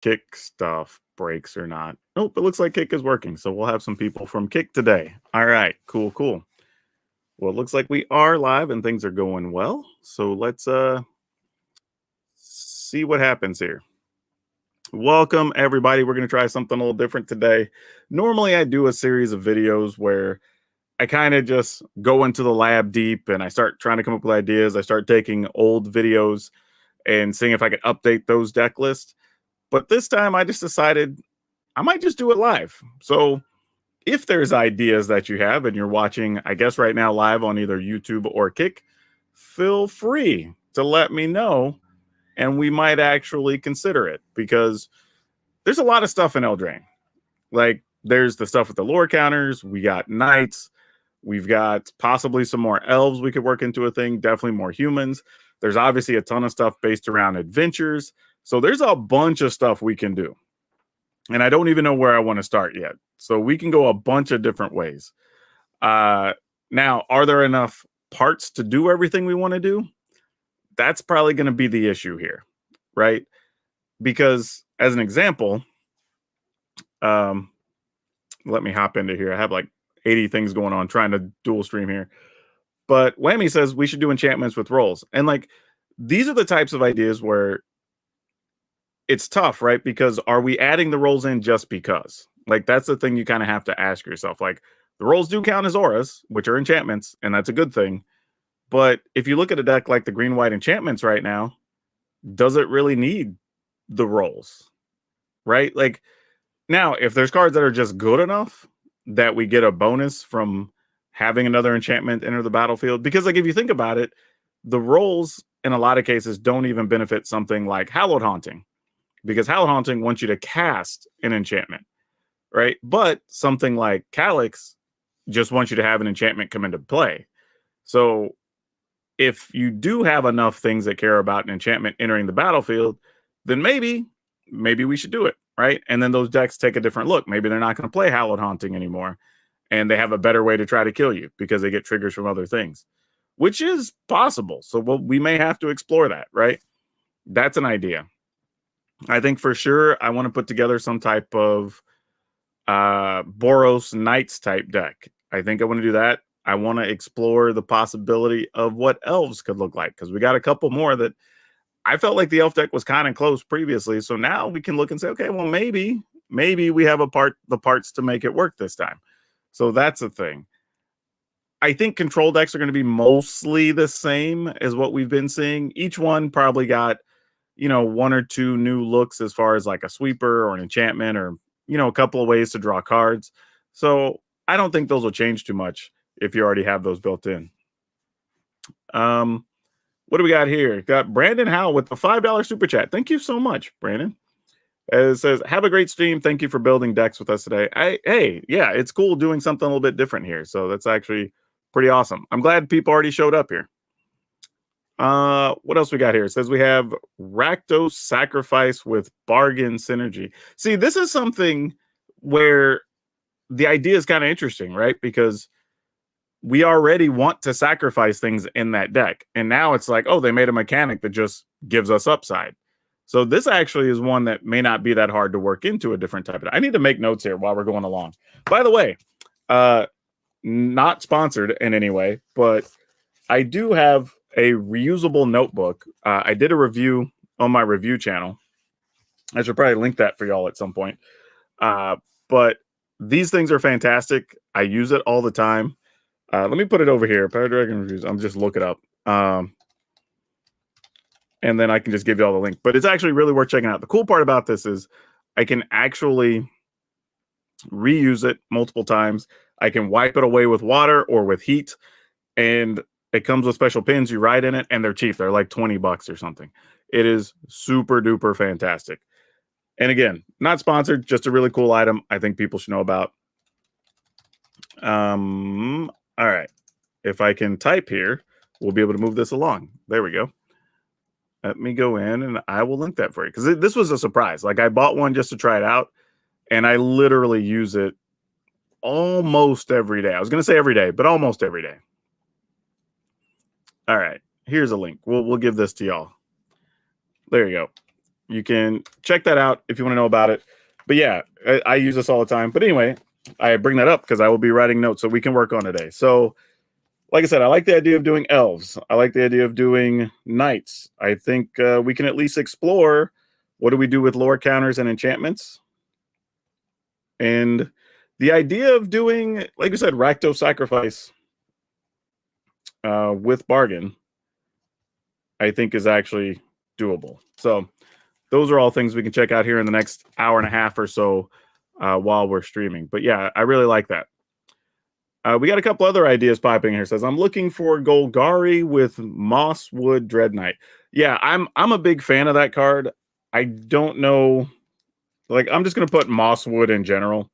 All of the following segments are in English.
Kick stuff breaks or not. Nope, it looks like Kick is working. So we'll have some people from Kick today. All right, cool, cool. Well, it looks like we are live and things are going well. So let's see what happens here. Welcome everybody. We're going to try something a little different today. Normally I do a series of videos where I kind of just go into the lab deep and I start trying to come up with ideas. I start taking old videos and seeing if I could update those deck lists. But this time I just decided I might just do it live. So if there's ideas that you have and you're watching, I guess right now live on either YouTube or Kick, feel free to let me know and we might actually consider it because there's a lot of stuff in Eldraine. Like there's the stuff with the lore counters, we got knights, we've got possibly some more elves we could work into a thing, definitely more humans. There's obviously a ton of stuff based around adventures. So there's a bunch of stuff we can do. And I don't even know where I want to start yet. So we can go a bunch of different ways. Now, are there enough parts to do everything we want to do? That's probably going to be the issue here, right? Because as an example, let me hop into here. I have like 80 things going on trying to dual stream here. But Whammy says we should do enchantments with rolls. And like, these are the types of ideas where it's tough, right? Because are we adding the rolls in just because? Like, that's the thing you kind of have to ask yourself. Like, the rolls do count as auras, which are enchantments, and that's a good thing. But if you look at a deck like the green-white enchantments right now, does it really need the rolls? Right? Like, now, if there's cards that are just good enough that we get a bonus from having another enchantment enter the battlefield, because like if you think about it, the rolls in a lot of cases don't even benefit something like Hallowed Haunting, because Hallowed Haunting wants you to cast an enchantment, right? But something like Calyx just wants you to have an enchantment come into play. So if you do have enough things that care about an enchantment entering the battlefield, then maybe we should do it, right? And then those decks take a different look. Maybe they're not going to play Hallowed Haunting anymore, and they have a better way to try to kill you because they get triggers from other things, which is possible. So we may have to explore that, right? That's an idea. I think for sure I want to put together some type of Boros Knights type deck. I think I want to do that. I want to explore the possibility of what elves could look like, because we got a couple more that I felt like the elf deck was kind of close previously. So now we can look and say, okay, well, maybe we have the parts to make it work this time. So that's the thing. I think control decks are going to be mostly the same as what we've been seeing. Each one probably got, one or two new looks as far as like a sweeper or an enchantment or, a couple of ways to draw cards. So I don't think those will change too much if you already have those built in. What do we got here? Got Brandon Howell with the $5 super chat. Thank you so much, Brandon. It says, have a great stream. Thank you for building decks with us today. Hey, yeah, it's cool doing something a little bit different here. So that's actually pretty awesome. I'm glad people already showed up here. What else we got here? It says we have Rakdos Sacrifice with Bargain Synergy. See, this is something where the idea is kind of interesting, right? Because we already want to sacrifice things in that deck. And now it's like, oh, they made a mechanic that just gives us upside. So this actually is one that may not be that hard to work into a different type of. I need to make notes here while we're going along. By the way, not sponsored in any way, but I do have a reusable notebook. I did a review on my review channel. I should probably link that for y'all at some point. But these things are fantastic. I use it all the time. Let me put it over here. PowrDragn reviews. I'm just look it up. And then I can just give you all the link. But it's actually really worth checking out. The cool part about this is I can actually reuse it multiple times. I can wipe it away with water or with heat. And it comes with special pins. You write in it, and they're cheap. They're like $20 or something. It is super duper fantastic. And again, not sponsored, just a really cool item I think people should know about. All right. If I can type here, we'll be able to move this along. There we go. Let me go in and I will link that for you, because this was a surprise. Like, I bought one just to try it out, and I literally use it almost every day. I was going to say every day, but almost every day. All right. Here's a link. We'll give this to y'all. There you go. You can check that out if you want to know about it. But yeah, I use this all the time. But anyway, I bring that up because I will be writing notes so we can work on today. So, like I said, I like the idea of doing elves. I like the idea of doing knights. I think we can at least explore what do we do with lore counters and enchantments. And the idea of doing, like I said, Rakdos Sacrifice with Bargain, I think is actually doable. So those are all things we can check out here in the next hour and a half or so while we're streaming. But yeah, I really like that. We got a couple other ideas popping here. It says, I'm looking for Golgari with Mosswood Dread Knight. Yeah, I'm a big fan of that card. I don't know. Like, I'm just going to put Mosswood in general.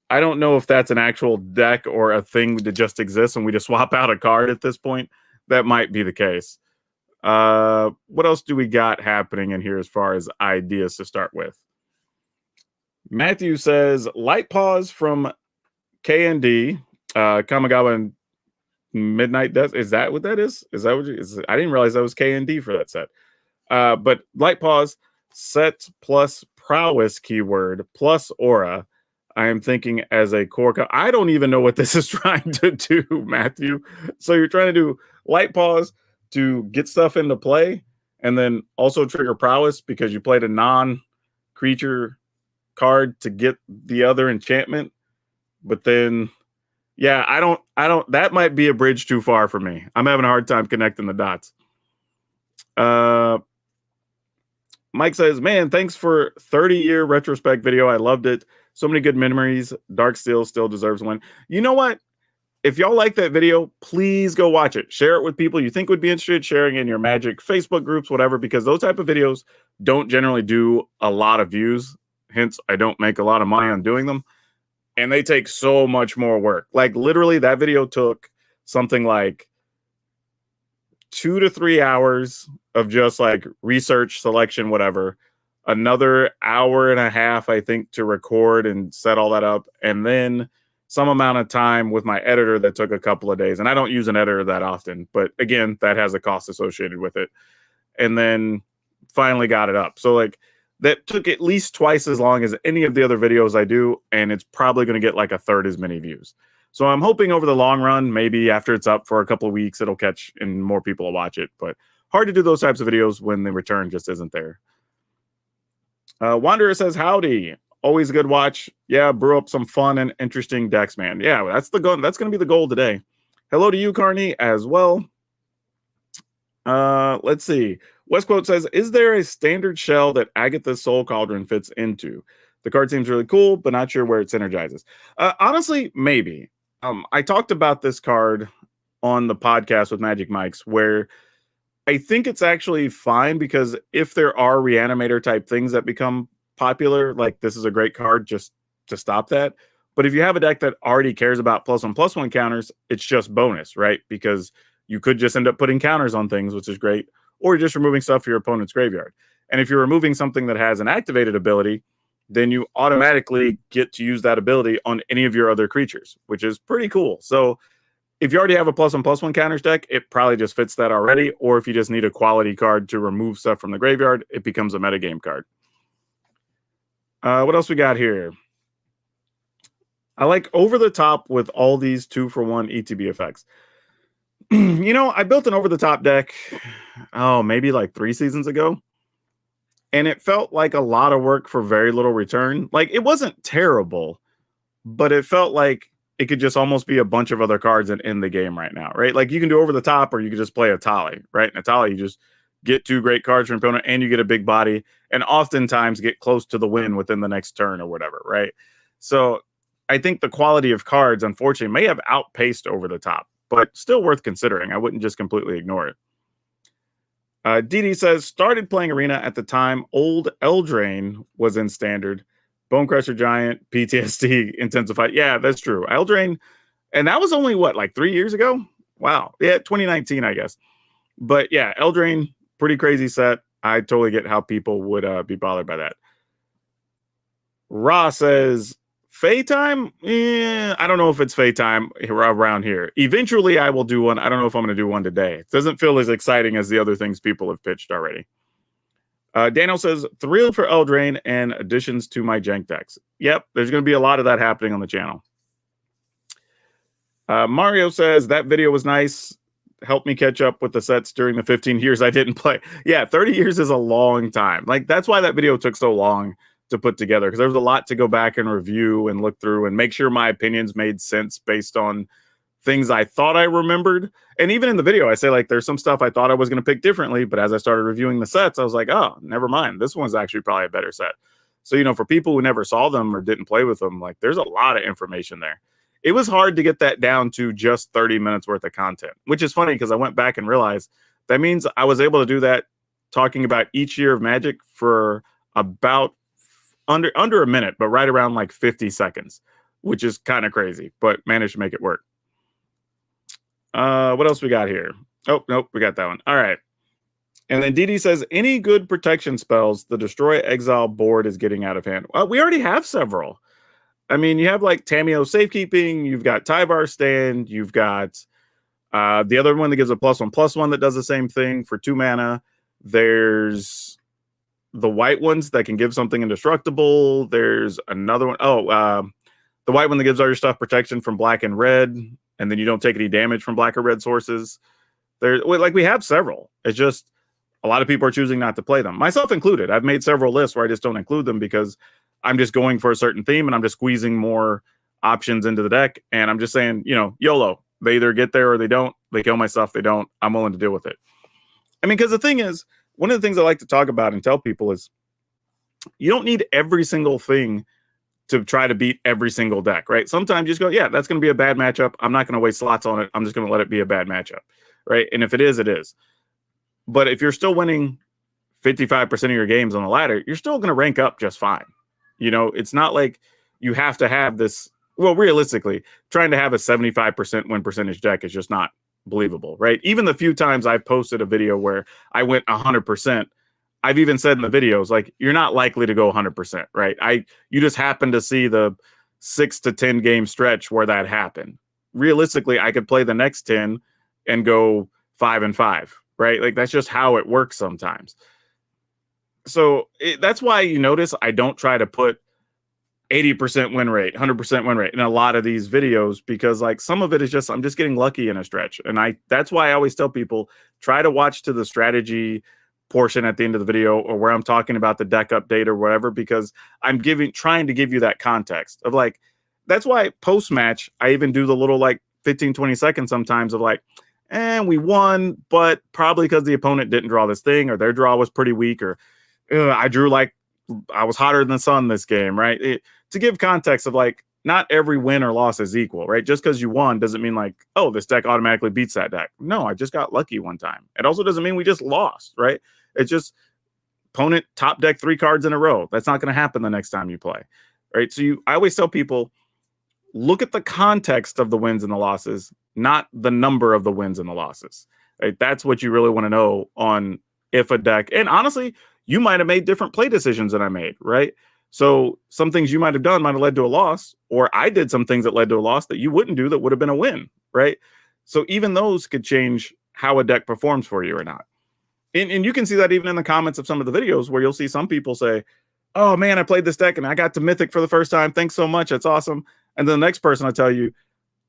I don't know if that's an actual deck or a thing that just exists and we just swap out a card at this point. That might be the case. What else do we got happening in here as far as ideas to start with? Matthew says, Light Paws from K&D, Kamigawa and Midnight Death. Is that what that is? Is that what I didn't realize that was K&D for that set. But Light Paws, set plus prowess keyword plus aura. I am thinking as a core. I don't even know what this is trying to do, Matthew. So you're trying to do Light Paws to get stuff into play and then also trigger prowess because you played a non-creature card to get the other enchantment. But then, yeah, I don't, that might be a bridge too far for me. I'm having a hard time connecting the dots. Mike says, man, thanks for 30-year retrospect video. I loved it. So many good memories. Darksteel still deserves one. You know what? If y'all like that video, please go watch it. Share it with people you think would be interested, sharing in your Magic Facebook groups, whatever, because those type of videos don't generally do a lot of views. Hence, I don't make a lot of money on doing them. And they take so much more work. Like, literally, that video took something like 2 to 3 hours of just like research, selection, whatever. Another hour and a half, I think, to record and set all that up. And then some amount of time with my editor that took a couple of days. And I don't use an editor that often. But again, that has a cost associated with it. And then finally got it up. So like that took at least twice as long as any of the other videos I do. And it's probably going to get like a third as many views. So I'm hoping over the long run, maybe after it's up for a couple of weeks, it'll catch and more people will watch it. But hard to do those types of videos when the return just isn't there. Wanderer says, howdy. Always a good watch. Yeah, brew up some fun and interesting decks, man. Yeah, that's the goal. That's going to be the goal today. Hello to you, Carney, as well. Let's see. Westquote says, is there a standard shell that Agatha's Soul Cauldron fits into? The card seems really cool, but not sure where it synergizes. Honestly, maybe. I talked about this card on the podcast with Magic Mike's, where I think it's actually fine because if there are reanimator type things that become popular, like this is a great card just to stop that. But if you have a deck that already cares about +1/+1 counters, it's just bonus, right? Because you could just end up putting counters on things, which is great, or just removing stuff from your opponent's graveyard. And if you're removing something that has an activated ability, then you automatically get to use that ability on any of your other creatures, which is pretty cool. So if you already have a +1/+1 counters deck, it probably just fits that already. Or if you just need a quality card to remove stuff from the graveyard, it becomes a metagame card. What else we got here? I like over the top with all these 2-for-1 ETB effects. You know, I built an over the top deck, maybe like 3 seasons ago. And it felt like a lot of work for very little return. Like, it wasn't terrible, but it felt like it could just almost be a bunch of other cards in the game right now, right? Like, you can do over the top, or you could just play a Tali, right? And a Tali, you just get 2 great cards from your opponent, and you get a big body, and oftentimes get close to the win within the next turn or whatever, right? So I think the quality of cards, unfortunately, may have outpaced over the top, but still worth considering. I wouldn't just completely ignore it. Didi says, started playing Arena at the time Old Eldraine was in Standard. Bone Crusher Giant, PTSD, Intensified. Yeah, that's true. Eldraine, and that was only, what, like 3 years ago? Wow. Yeah, 2019, I guess. But yeah, Eldraine, pretty crazy set. I totally get how people would be bothered by that. Ra says, Fae time? I don't know if it's Fae time around here. Eventually, I will do one. I don't know if I'm going to do one today. It doesn't feel as exciting as the other things people have pitched already. Daniel says, thrilled for Eldraine and additions to my jank decks. Yep, there's going to be a lot of that happening on the channel. Mario says, that video was nice. Helped me catch up with the sets during the 15 years I didn't play. Yeah, 30 years is a long time. Like, that's why that video took so long to put together, because there was a lot to go back and review and look through and make sure my opinions made sense based on things I thought I remembered. And even in the video, I say, like, there's some stuff I thought I was going to pick differently, but as I started reviewing the sets, I was like, oh, never mind. This one's actually probably a better set. So, you know, for people who never saw them or didn't play with them, like, there's a lot of information there. It was hard to get that down to just 30 minutes worth of content, which is funny because I went back and realized that means I was able to do that talking about each year of Magic for about under a minute, but right around like 50 seconds, which is kind of crazy, but managed to make it work. What else we got here? Oh, nope, we got that one. All right. And then DD says, any good protection spells, the Destroy Exile board is getting out of hand. Well, we already have several. I mean, you have like Tameo Safekeeping, you've got Tyvar Stand, you've got the other one that gives a +1/+1 that does the same thing for 2 mana. There's the white ones that can give something indestructible. There's another one. Oh, the white one that gives all your stuff protection from black and red, and then you don't take any damage from black or red sources. Like, we have several. It's just a lot of people are choosing not to play them, myself included. I've made several lists where I just don't include them because I'm just going for a certain theme and I'm just squeezing more options into the deck. And I'm just saying, you know, YOLO. They either get there or they don't. They kill my stuff. They don't. I'm willing to deal with it. I mean, because the thing is, one of the things I like to talk about and tell people is you don't need every single thing to try to beat every single deck, right? Sometimes you just go, yeah, that's going to be a bad matchup. I'm not going to waste slots on it. I'm just going to let it be a bad matchup, right? And if it is, it is. But if you're still winning 55% of your games on the ladder, you're still going to rank up just fine. You know, it's not like you have to have this. Well, realistically, trying to have a 75% win percentage deck is just not believable, right? Even the few times I've posted a video where I went 100%, I've even said in the videos, like, you're not likely to go 100%, right? You just happen to see the 6 to 10 game stretch where that happened. Realistically, I could play the next 10 and go 5-5, right? Like, that's just how it works sometimes. So that's why you notice I don't try to put 80% win rate, 100% win rate in a lot of these videos, because like some of it is just, I'm just getting lucky in a stretch. And that's why I always tell people, try to watch to the strategy portion at the end of the video, or where I'm talking about the deck update or whatever, because I'm trying to give you that context of like, that's why post match, I even do the little like 15, 20 seconds sometimes of like, we won, but probably because the opponent didn't draw this thing, or their draw was pretty weak, or I drew like I was hotter than the sun this game, right? To give context of like, not every win or loss is equal, right? Just because you won doesn't mean like, oh, this deck automatically beats that deck. No, I just got lucky one time. It also doesn't mean we just lost, right? It's just opponent top deck 3 cards in a row. That's not going to happen the next time you play, right? So I always tell people, look at the context of the wins and the losses, not the number of the wins and the losses, right? That's what you really want to know on if a deck, and honestly, you might have made different play decisions than I made, right? So some things you might have done might have led to a loss, or I did some things that led to a loss that you wouldn't do that would have been a win, right? So even those could change how a deck performs for you or not. And you can see that even in the comments of some of the videos, where you'll see some people say, oh man, I played this deck and I got to Mythic for the first time. Thanks so much. That's awesome. And then the next person will tell you,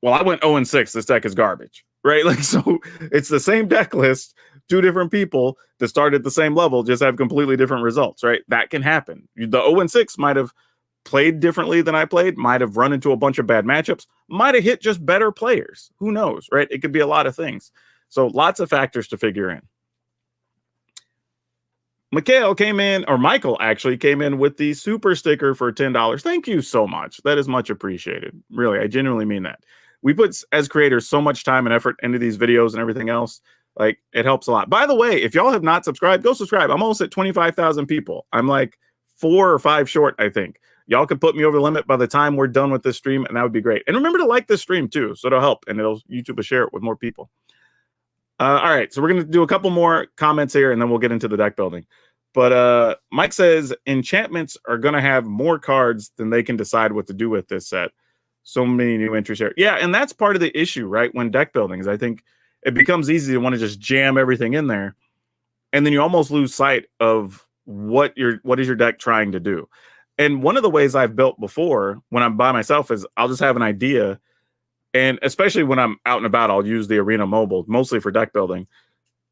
well, I went 0-6. This deck is garbage, right? Like, so it's the same deck list, 2 different people that start at the same level, just have completely different results, right? That can happen. The 0-6 might have played differently than I played, might have run into a bunch of bad matchups, might have hit just better players. Who knows, right? It could be a lot of things. So lots of factors to figure in. Michael actually came in with the super sticker for $10. Thank you so much. That is much appreciated. Really, I genuinely mean that. We put, as creators, so much time and effort into these videos and everything else. Like, it helps a lot. By the way, if y'all have not subscribed, go subscribe. I'm almost at 25,000 people. I'm like 4 or 5 short, I think. Y'all could put me over the limit by the time we're done with this stream, and that would be great. And remember to like this stream too, so it'll help, and YouTube will share it with more people. All right, so we're going to do a couple more comments here, and then we'll get into the deck building. But Mike says, enchantments are going to have more cards than they can decide what to do with this set. So many new entries here. Yeah, and that's part of the issue, right? When deck building is, I think it becomes easy to want to just jam everything in there, and then you almost lose sight of what is your deck trying to do. And one of the ways I've built before when I'm by myself is I'll just have an idea. And especially when I'm out and about, I'll use the Arena Mobile, mostly for deck building.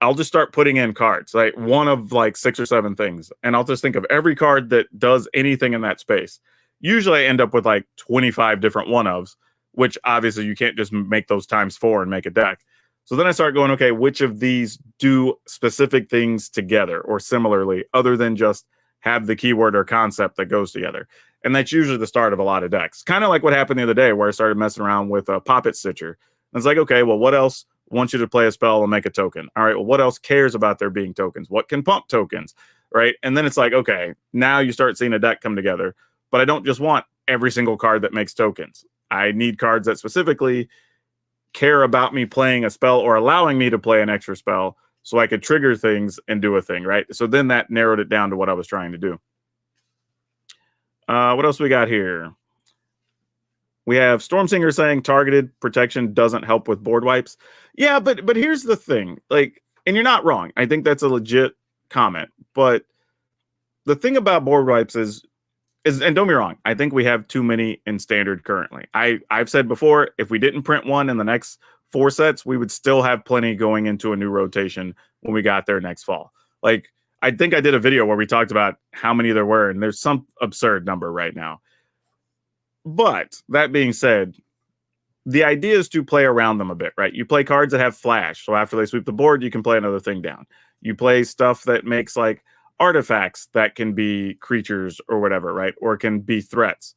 I'll just start putting in cards, like one of like 6 or 7 things. And I'll just think of every card that does anything in that space. Usually I end up with like 25 different one-ofs, which obviously you can't just make those times 4 and make a deck. So then I start going, okay, which of these do specific things together or similarly, other than just have the keyword or concept that goes together. And that's usually the start of a lot of decks. Kind of like what happened the other day where I started messing around with a Poppet Stitcher. And it's like, okay, well, what else wants you to play a spell and make a token? All right, well, what else cares about there being tokens? What can pump tokens, right? And then it's like, okay, now you start seeing a deck come together. But I don't just want every single card that makes tokens. I need cards that specifically care about me playing a spell or allowing me to play an extra spell so I could trigger things and do a thing, right? So then that narrowed it down to what I was trying to do. What else we got here? We have Stormsinger saying targeted protection doesn't help with board wipes. Yeah, but here's the thing. Like, and you're not wrong. I think that's a legit comment. But the thing about board wipes is, and don't be wrong, I think we have too many in standard currently. I've said before, if we didn't print one in the next 4 sets, we would still have plenty going into a new rotation when we got there next fall. Like, I think I did a video where we talked about how many there were, and there's some absurd number right now. But that being said, the idea is to play around them a bit, right? You play cards that have flash. So after they sweep the board, you can play another thing down. You play stuff that makes like artifacts that can be creatures or whatever, right? Or can be threats.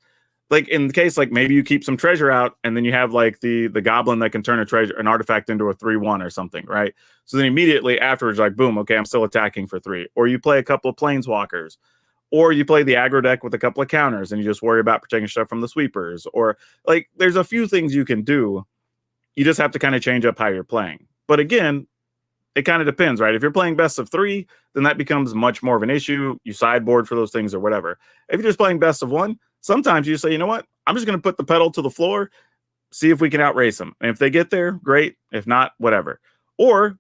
Like in the case, like maybe you keep some treasure out and then you have like the goblin that can turn an artifact into a 3/1 or something, right? So then immediately afterwards, like, boom, okay, I'm still attacking for 3. Or you play a couple of planeswalkers. Or you play the aggro deck with a couple of counters and you just worry about protecting stuff from the sweepers. Or like there's a few things you can do. You just have to kind of change up how you're playing. But again, it kind of depends, right? If you're playing best of 3, then that becomes much more of an issue. You sideboard for those things or whatever. If you're just playing best of 1, sometimes you say, you know what? I'm just going to put the pedal to the floor, see if we can outrace them. And if they get there, great. If not, whatever. Or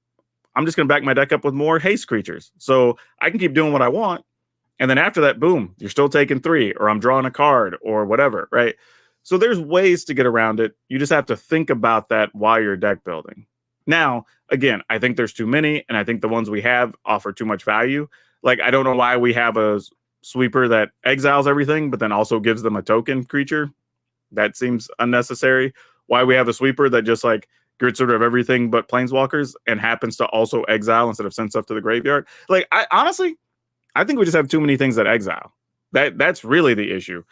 I'm just going to back my deck up with more haste creatures. So I can keep doing what I want. And then after that, boom, you're still taking 3, or I'm drawing a card or whatever, right? So there's ways to get around it. You just have to think about that while you're deck building. Now, again, I think there's too many, and I think the ones we have offer too much value. Like, I don't know why we have a sweeper that exiles everything, but then also gives them a token creature. That seems unnecessary. Why we have a sweeper that just like gets rid of everything but planeswalkers and happens to also exile instead of send stuff to the graveyard. Like, I think we just have too many things that exile. That's really the issue.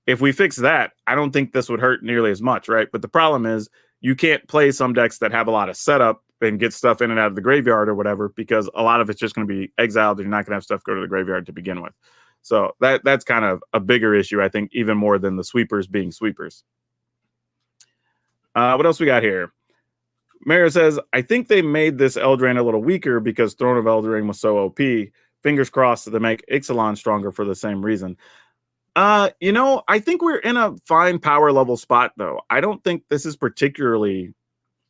If we fix that, I don't think this would hurt nearly as much, right? But the problem is you can't play some decks that have a lot of setup and get stuff in and out of the graveyard or whatever, because a lot of it's just going to be exiled and you're not going to have stuff go to the graveyard to begin with. So that's kind of a bigger issue, I think, even more than the sweepers being sweepers. What else we got here? Mara says, I think they made this Eldraine a little weaker because Throne of Eldraine was so OP. Fingers crossed that they make Ixalan stronger for the same reason. I think we're in a fine power level spot, though. I don't think this is particularly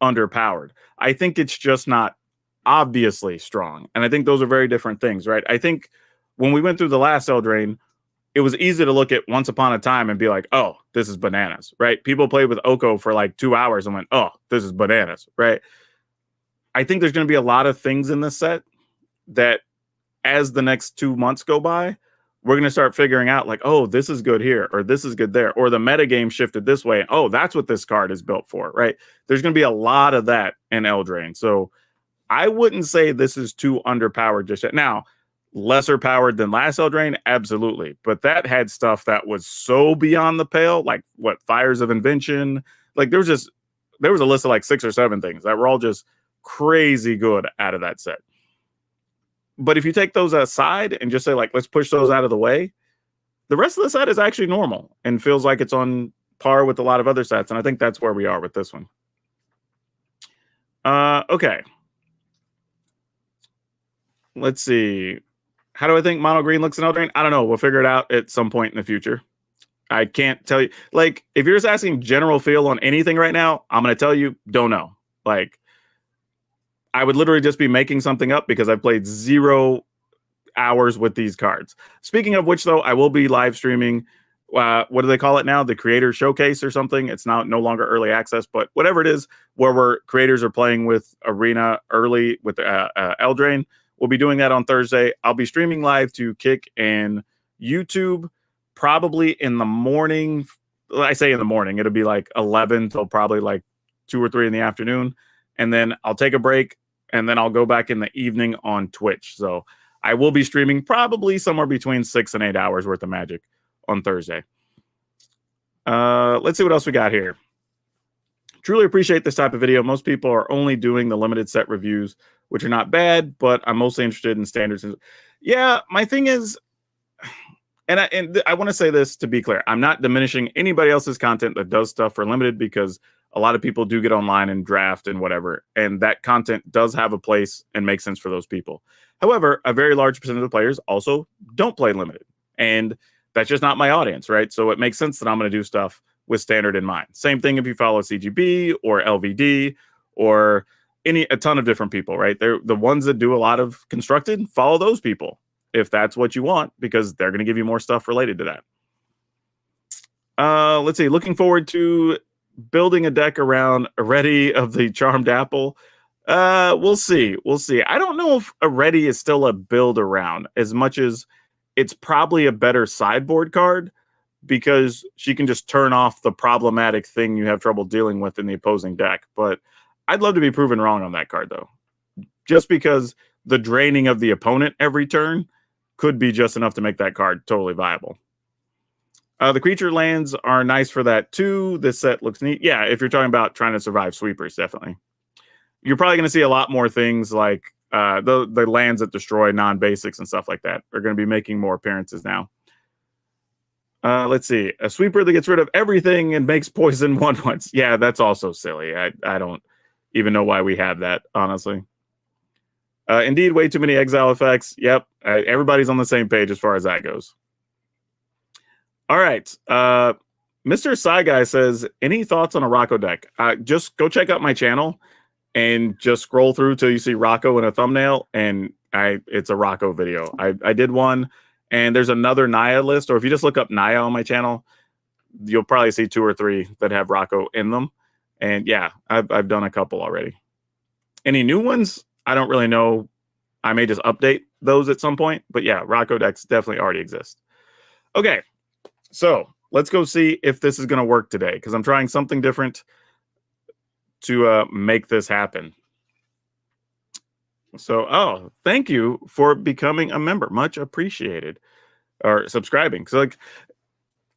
underpowered. I think it's just not obviously strong. And I think those are very different things, right? I think when we went through the last Eldraine, it was easy to look at Once Upon a Time and be like, oh, this is bananas, right? People played with Oko for like 2 hours and went, oh, this is bananas, right? I think there's going to be a lot of things in this set that as the next 2 months go by, we're going to start figuring out like, oh, this is good here, or this is good there, or the metagame shifted this way. And, oh, that's what this card is built for, right? There's going to be a lot of that in Eldraine. So I wouldn't say this is too underpowered just yet. Now, lesser powered than last Eldraine, absolutely. But that had stuff that was so beyond the pale, like what, Fires of Invention. Like there was a list of like 6 or 7 things that were all just crazy good out of that set. But if you take those aside and just say, like, let's push those out of the way, the rest of the set is actually normal and feels like it's on par with a lot of other sets. And I think that's where we are with this one. Okay. Let's see. How do I think mono green looks in Eldraine? I don't know. We'll figure it out at some point in the future. I can't tell you. Like, if you're just asking general feel on anything right now, I'm going to tell you, don't know. Like, I would literally just be making something up because I've played 0 hours with these cards. Speaking of which, though, I will be live streaming. What do they call it now? The Creator Showcase or something. It's now no longer early access, but whatever it is, where creators are playing with Arena early with Eldraine. We'll be doing that on Thursday. I'll be streaming live to Kick and YouTube probably in the morning. I say in the morning. It'll be like 11 till probably like 2 or 3 in the afternoon. And then I'll take a break, and then I'll go back in the evening on Twitch. So I will be streaming probably somewhere between 6 and 8 hours worth of Magic on Thursday. Let's see what else we got here. Truly appreciate this type of video. Most people are only doing the limited set reviews, which are not bad, but I'm mostly interested in standards. Yeah, my thing is, and I want to say this to be clear, I'm not diminishing anybody else's content that does stuff for limited, because a lot of people do get online and draft and whatever, and that content does have a place and makes sense for those people. However, a very large percent of the players also don't play limited, and that's just not my audience, right? So it makes sense that I'm going to do stuff with standard in mind. Same thing if you follow CGB or LVD or a ton of different people, right? They're the ones that do a lot of constructed. Follow those people if that's what you want, because they're going to give you more stuff related to that. Let's see. Looking forward to building a deck around Already of the Charmed Apple. We'll see. We'll see. I don't know if Already is still a build around as much as it's probably a better sideboard card, because she can just turn off the problematic thing you have trouble dealing with in the opposing deck. But I'd love to be proven wrong on that card, though, just because the draining of the opponent every turn could be just enough to make that card totally viable. The creature lands are nice for that, too. This set looks neat. Yeah, if you're talking about trying to survive sweepers, definitely. You're probably going to see a lot more things like the lands that destroy non-basics and stuff like that are going to be making more appearances now. Let's see. A sweeper that gets rid of everything and makes poison 1/1. Yeah, that's also silly. I don't even know why we have that, honestly. Indeed, way too many exile effects. Yep. Everybody's on the same page as far as that goes. All right. Mr. Psy Guy says, any thoughts on a Rocco deck? Just go check out my channel and just scroll through till you see Rocco in a thumbnail, and it's a Rocco video. I did one, and there's another Naya list, or if you just look up Naya on my channel, you'll probably see 2 or 3 that have Rocco in them. And yeah, I've done a couple already. Any new ones? I don't really know. I may just update those at some point, but yeah, Rocco decks definitely already exist. Okay, so let's go see if this is going to work today, because I'm trying something different to make this happen. So, oh, thank you for becoming a member. Much appreciated. Or subscribing. So, like,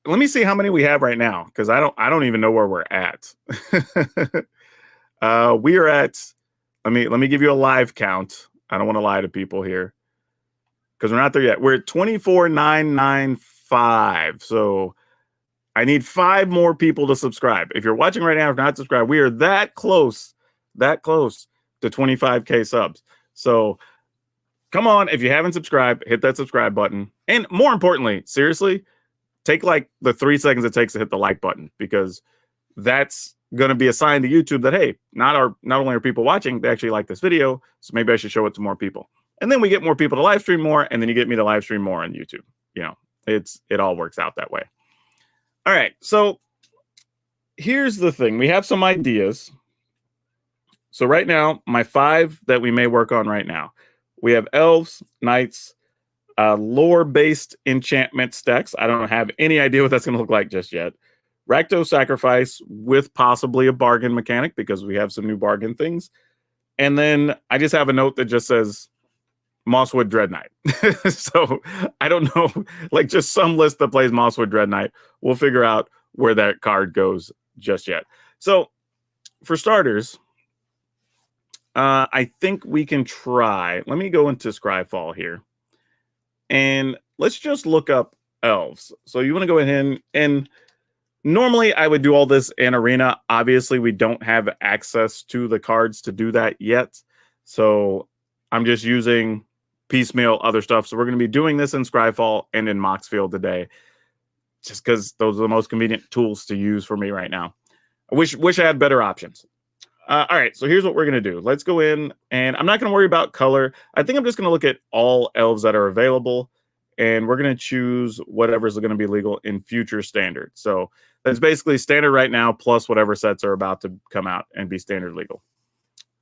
let me see how many we have right now, because I don't even know where we're at. We are at, let me give you a live count. I don't want to lie to people here, because we're not there yet. We're at 24,995. So I need 5 more people to subscribe. If you're watching right now, if not subscribed, we are that close to 25K subs. So come on, if you haven't subscribed, hit that subscribe button. And more importantly, seriously, take like the 3 seconds it takes to hit the like button, because that's going to be a sign to YouTube that, hey, not only are people watching, they actually like this video, so maybe I should show it to more people. And then we get more people to live stream more, and then you get me to live stream more on YouTube. You know, it all works out that way. All right, so here's the thing. We have some ideas. So right now, my 5 that we may work on right now, we have elves, knights, lore-based enchantment stacks. I don't have any idea what that's going to look like just yet. Rakdos Sacrifice with possibly a bargain mechanic, because we have some new bargain things. And then I just have a note that just says Mosswood Dread Knight. So I don't know, like just some list that plays Mosswood Dread Knight. We'll figure out where that card goes just yet. So for starters, I think we can try. Let me go into Scryfall here, and let's just look up elves. So you want to go ahead and normally I would do all this in Arena. Obviously, we don't have access to the cards to do that yet. So I'm just using piecemeal other stuff. So we're going to be doing this in Scryfall and in Moxfield today, just because those are the most convenient tools to use for me right now. I wish I had better options. All right, so here's what we're going to do. Let's go in, and I'm not going to worry about color. I think I'm just going to look at all elves that are available, and we're going to choose whatever's going to be legal in future standard. So that's basically standard right now, plus whatever sets are about to come out and be standard legal.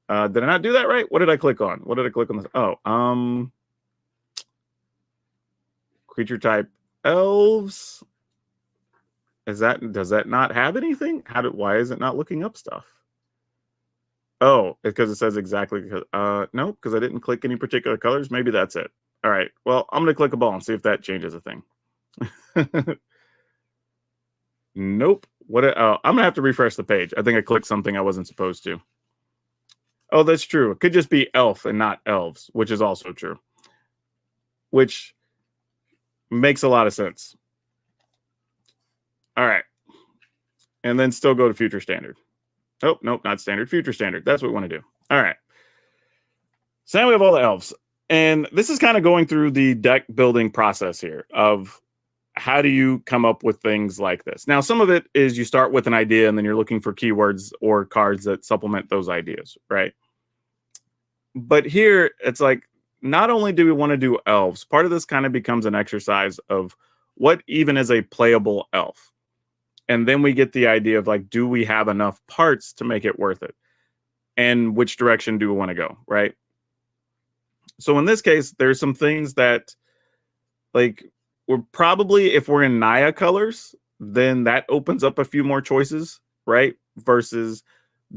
Did I not do that right? What did I click on? What did I click on? Oh, creature type elves. Does that not have anything? Why is it not looking up stuff? Oh, it's because it says exactly. No, because I didn't click any particular colors. Maybe that's it. All right. Well, I'm going to click a ball and see if that changes a thing. Nope. I'm going to have to refresh the page. I think I clicked something I wasn't supposed to. Oh, that's true. It could just be elf and not elves, which is also true. Which makes a lot of sense. All right. And then still go to future standard. Oh, nope, not standard. Future standard. That's what we want to do. All right. So now we have all the elves. And this is kind of going through the deck building process here of how do you come up with things like this. Now, some of it is you start with an idea and then you're looking for keywords or cards that supplement those ideas, right? But here, it's like, not only do we want to do elves, part of this kind of becomes an exercise of what even is a playable elf. And then we get the idea of like, do we have enough parts to make it worth it? And which direction do we want to go, right? So in this case, there's some things that like we're probably, if we're in Naya colors, then that opens up a few more choices, right? Versus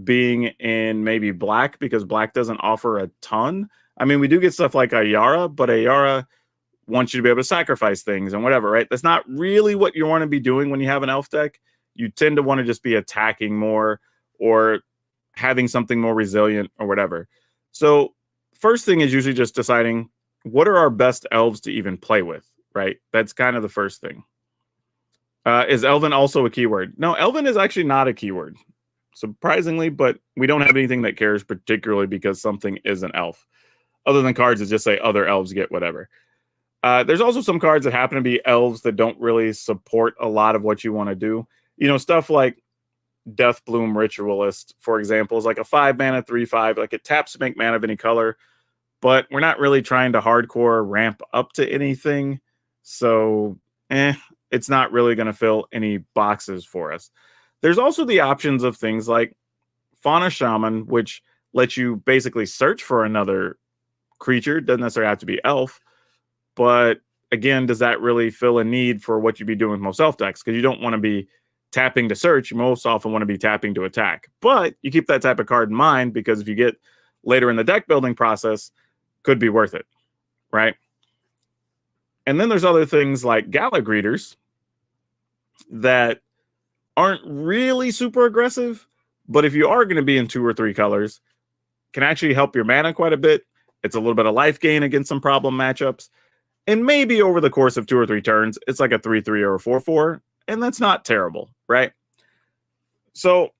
being in maybe black, because black doesn't offer a ton. I mean, we do get stuff like Ayara, but Ayara wants you to be able to sacrifice things and whatever, right? That's not really what you want to be doing when you have an elf deck. You tend to want to just be attacking more or having something more resilient or whatever. So first thing is usually just deciding what are our best elves to even play with, right? That's kind of the first thing. Is Elven also a keyword? No, Elven is actually not a keyword, surprisingly, but we don't have anything that cares particularly because something is an elf. Other than cards that just say other elves get whatever. There's also some cards that happen to be elves that don't really support a lot of what you want to do. You know, stuff like Deathbloom Ritualist, for example, is like a 5-mana 3/5. Like it taps to make mana of any color, but we're not really trying to hardcore ramp up to anything. So, it's not really going to fill any boxes for us. There's also the options of things like Fauna Shaman, which lets you basically search for another creature. Doesn't necessarily have to be elf. But again, does that really fill a need for what you'd be doing with most elf decks? Because you don't want to be tapping to search. You most often want to be tapping to attack. But you keep that type of card in mind because if you get later in the deck building process, could be worth it, right? And then there's other things like Gala Greeters that aren't really super aggressive, but if you are going to be in 2 or 3 colors, can actually help your mana quite a bit. It's a little bit of life gain against some problem matchups. And maybe over the course of 2 or 3 turns, it's like a 3/3 or a 4/4, and that's not terrible, right? So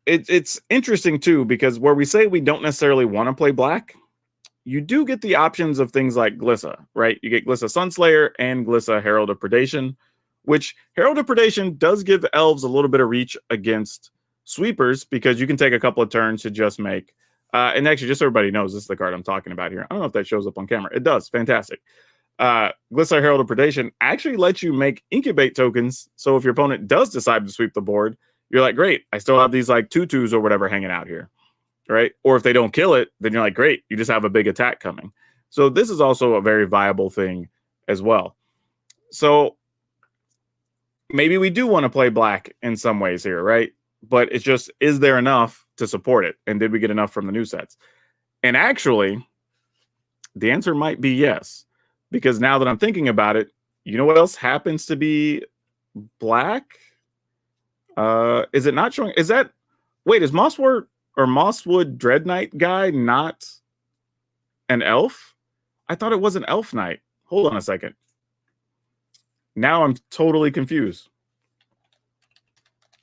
it's interesting too, because where we say we don't necessarily want to play black, you do get the options of things like Glissa, right? You get Glissa Sunslayer and Glissa Herald of Predation, which Herald of Predation does give elves a little bit of reach against sweepers because you can take a couple of turns to just make. And actually, just so everybody knows, this is the card I'm talking about here. I don't know if that shows up on camera. It does. Fantastic. Glissa Herald of Predation actually lets you make incubate tokens. So if your opponent does decide to sweep the board, you're like, great, I still have these like 2/2s or whatever hanging out here, right? Or if they don't kill it, then you're like, great, you just have a big attack coming. So this is also a very viable thing as well. So maybe we do want to play black in some ways here, right? But it's just, is there enough to support it? And did we get enough from the new sets? And actually, the answer might be yes. Because now that I'm thinking about it, you know what else happens to be black? Is it not showing? Is that, wait, is Mosswood Dread Knight guy not an elf? I thought it was an elf knight. Hold on a second. Now I'm totally confused.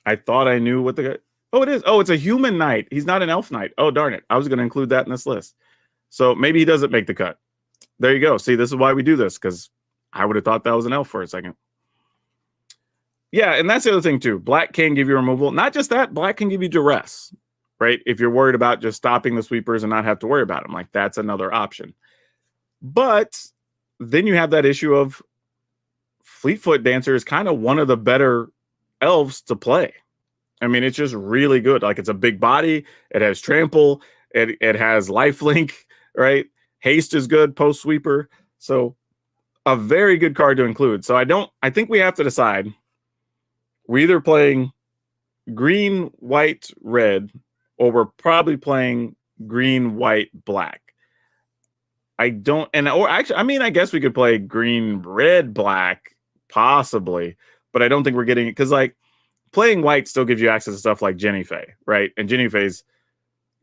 I thought I knew what the guy. Oh, it is. Oh, it's a human knight. He's not an elf knight. Oh, darn it. I was going to include that in this list. So maybe he doesn't make the cut. There you go. See, this is why we do this, because I would have thought that was an elf for a second. Yeah, and that's the other thing, too. Black can give you removal. Not just that, black can give you duress. right? If you're worried about just stopping the sweepers and not have to worry about them, like that's another option. But then you have that issue of Fleetfoot Dancer is kind of one of the better elves to play. I mean, it's just really good. Like it's a big body. It has trample. It has lifelink, right? Haste is good, post sweeper. So a very good card to include. So I think we have to decide. We're either playing green, white, red, or we're probably playing green, white, black. I don't, and or actually, I mean, I guess we could play green, red, black, possibly, but I don't think we're getting it because like playing white still gives you access to stuff like Jenny Faye, right? And Jenny Faye's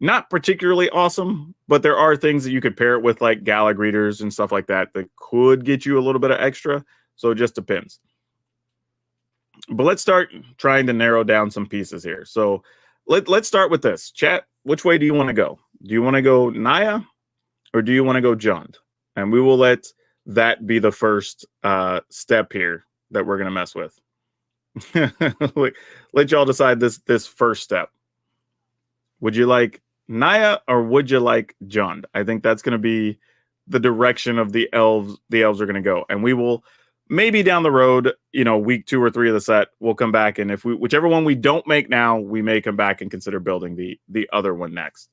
not particularly awesome, but there are things that you could pair it with like Gala Greeters and stuff like that that could get you a little bit of extra. So it just depends. But let's start trying to narrow down some pieces here. So let's start with this. Chat, which way do you want to go? Do you want to go Naya or do you want to go Jund? And we will let that be the first step here that we're going to mess with. Let y'all decide this first step. Would you like Naya or would you like Jund? I think that's going to be the direction of the elves. The elves are going to go, and we will maybe down the road, week 2 or 3 of the set, we'll come back, and if whichever one we don't make now, we may come back and consider building the other one next.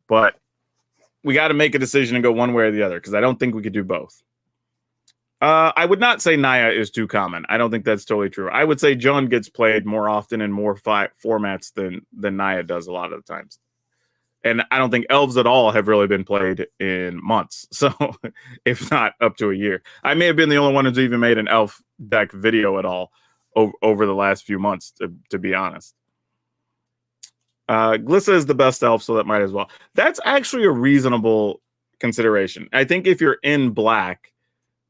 But we got to make a decision and go one way or the other because I don't think we could do both. I would not say Naya is too common. I don't think that's totally true. I would say Jund gets played more often in more formats than Naya does a lot of the times. And I don't think elves at all have really been played in months. So if not up to a year. I may have been the only one who's even made an elf deck video at all over the last few months, to be honest. Glissa is the best elf, so that might as well. That's actually a reasonable consideration. I think if you're in black,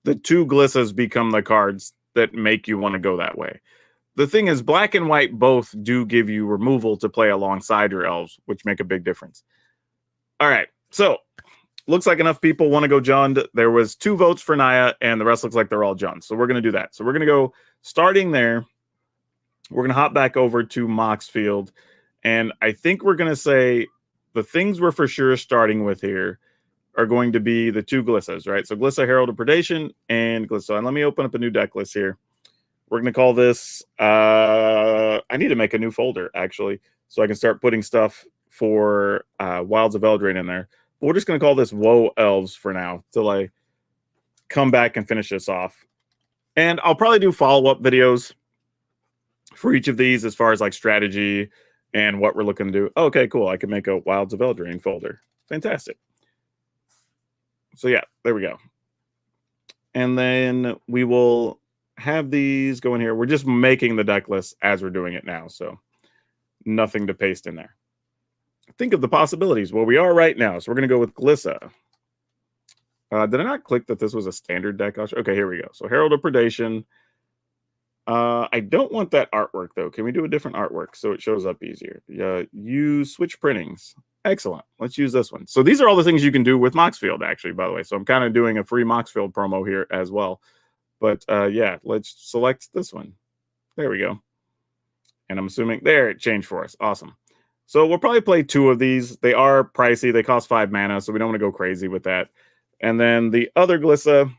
the 2 Glissas become the cards that make you want to go that way. The thing is, black and white both do give you removal to play alongside your elves, which make a big difference. All right, so looks like enough people want to go Jund. There was 2 votes for Naya, and the rest looks like they're all Jund. So we're going to do that. So we're going to go starting there. We're going to hop back over to Mox Field, and I think we're going to say the things we're for sure starting with here are going to be the 2 Glissas, right? So Glissa, Herald of Predation, and Glissa. And let me open up a new deck list here. We're going to call this, I need to make a new folder, actually, so I can start putting stuff for Wilds of Eldraine in there. But we're just going to call this Woe Elves for now, till I come back and finish this off. And I'll probably do follow-up videos for each of these as far as like strategy and what we're looking to do. Okay, cool. I can make a Wilds of Eldraine folder. Fantastic. So yeah, there we go. And then we will have these go in here. We're just making the deck list as we're doing it now, so nothing to paste in there. Think of the possibilities. Well, we are right now, so we're going to go with Glissa. Did I not click that this was a standard deck? Okay, here we go. So Herald of Predation. I don't want that artwork, though. Can we do a different artwork so it shows up easier? Use switch printings. Excellent. Let's use this one. So these are all the things you can do with Moxfield, actually, by the way. So I'm kind of doing a free Moxfield promo here as well. But yeah, let's select this one. There we go. And I'm assuming there it changed for us. Awesome. So we'll probably play 2 of these. They are pricey. They cost 5 mana, so we don't want to go crazy with that. And then the other Glissa,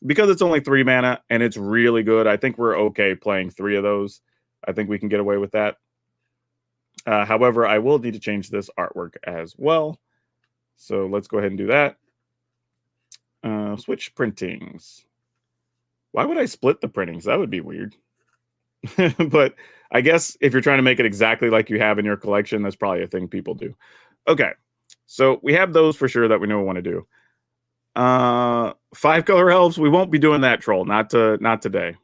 because it's only 3 mana and it's really good, I think we're okay playing 3 of those. I think we can get away with that. However, I will need to change this artwork as well. So let's go ahead and do that. Switch printings. Why would I split the printings? That would be weird. But I guess if you're trying to make it exactly like you have in your collection, that's probably a thing people do. Okay, so we have those for sure that we know we want to do. 5-color elves, we won't be doing that, Troll. Not today.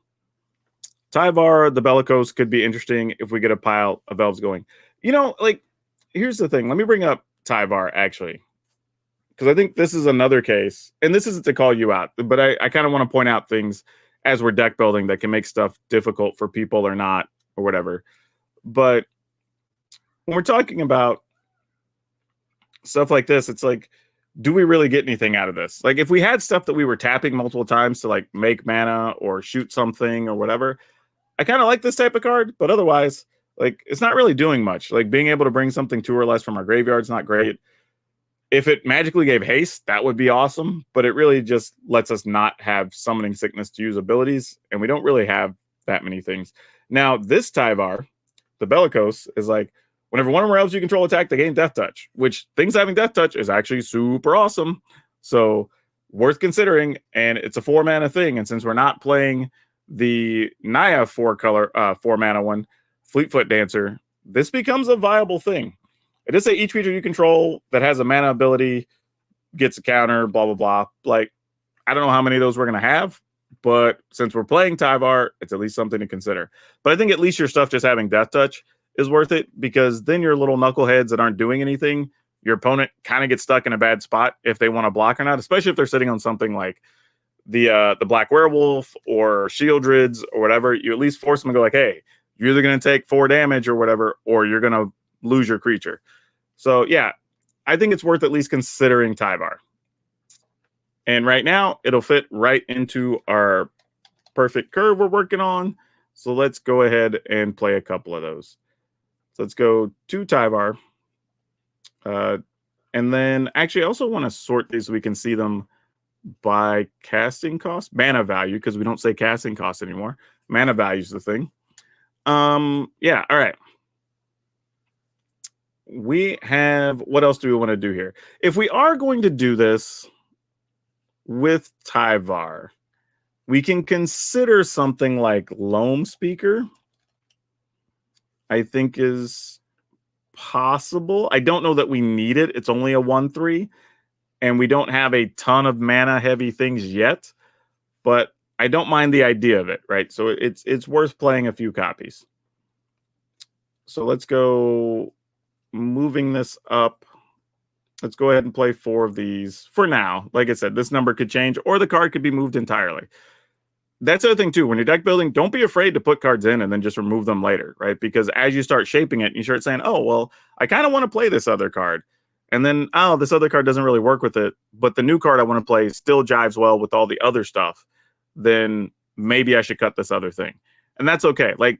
Tyvar, the Bellicose could be interesting if we get a pile of elves going. Here's the thing. Let me bring up Tyvar, actually, because I think this is another case, and this isn't to call you out, but I kind of want to point out things as we're deck building that can make stuff difficult for people or not, or whatever. But when we're talking about stuff like this, it's like, do we really get anything out of this? Like, if we had stuff that we were tapping multiple times to like make mana or shoot something or whatever, I kind of like this type of card, but otherwise, Like, it's not really doing much. Like, being able to bring something 2 or less from our graveyard's not great. If it magically gave haste, that would be awesome, but it really just lets us not have summoning sickness to use abilities, and we don't really have that many things. Now, this Tyvar, the Bellicose, is like, whenever one of our elves you control attack, they gain Death Touch, which things having Death Touch is actually super awesome. So, worth considering, and it's a 4-mana thing, and since we're not playing the Naya 4-mana one, Fleetfoot Dancer, this becomes a viable thing. It does say each creature you control that has a mana ability gets a counter, blah, blah, blah. Like, I don't know how many of those we're going to have, but since we're playing Tyvar, it's at least something to consider. But I think at least your stuff just having Death Touch is worth it, because then your little knuckleheads that aren't doing anything, your opponent kind of gets stuck in a bad spot if they want to block or not, especially if they're sitting on something like the Black Werewolf or Shieldrids or whatever. You at least force them to go like, hey, you're either going to take 4 damage or whatever, or you're going to lose your creature. So yeah, I think it's worth at least considering Tyvar. And right now, it'll fit right into our perfect curve we're working on. So let's go ahead and play a couple of those. So let's go to Tyvar. And then actually I also want to sort these so we can see them by casting cost, mana value, because we don't say casting cost anymore. Mana value is the thing. Yeah, all right. We have, what else do we want to do here? If we are going to do this with Tyvar, we can consider something like Loam Speaker, I think is possible. I don't know that we need it. It's only a 1/3, and we don't have a ton of mana heavy things yet, but I don't mind the idea of it, right? So it's worth playing a few copies. So let's go moving this up. Let's go ahead and play 4 of these for now. Like I said, this number could change, or the card could be moved entirely. That's the other thing too. When you're deck building, don't be afraid to put cards in and then just remove them later, right? Because as you start shaping it, you start saying, oh, well, I kind of want to play this other card. And then, oh, this other card doesn't really work with it, but the new card I want to play still jives well with all the other stuff. Then maybe I should cut this other thing. And that's okay. Like,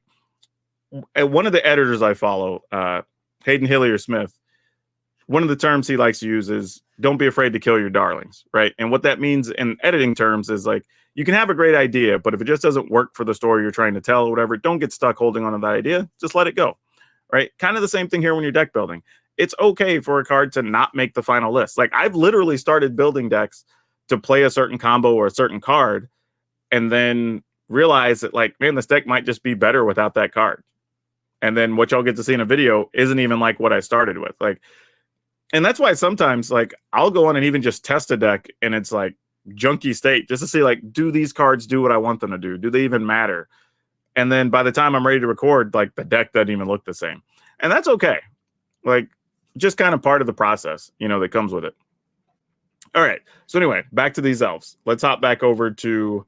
one of the editors I follow, Hayden Hillier Smith, one of the terms he likes to use is don't be afraid to kill your darlings, right? And what that means in editing terms is like, you can have a great idea, but if it just doesn't work for the story you're trying to tell or whatever, don't get stuck holding on to that idea. Just let it go, right? Kind of the same thing here when you're deck building. It's okay for a card to not make the final list. Like, I've literally started building decks to play a certain combo or a certain card, and then realize that, like, man, this deck might just be better without that card. And then what y'all get to see in a video isn't even like what I started with. Like, and that's why sometimes, like, I'll go on and even just test a deck and it's like junky state just to see, like, do these cards do what I want them to do? Do they even matter? And then by the time I'm ready to record, like, the deck doesn't even look the same. And that's okay. Like, just kind of part of the process, you know, that comes with it. All right. So anyway, back to these elves. Let's hop back over to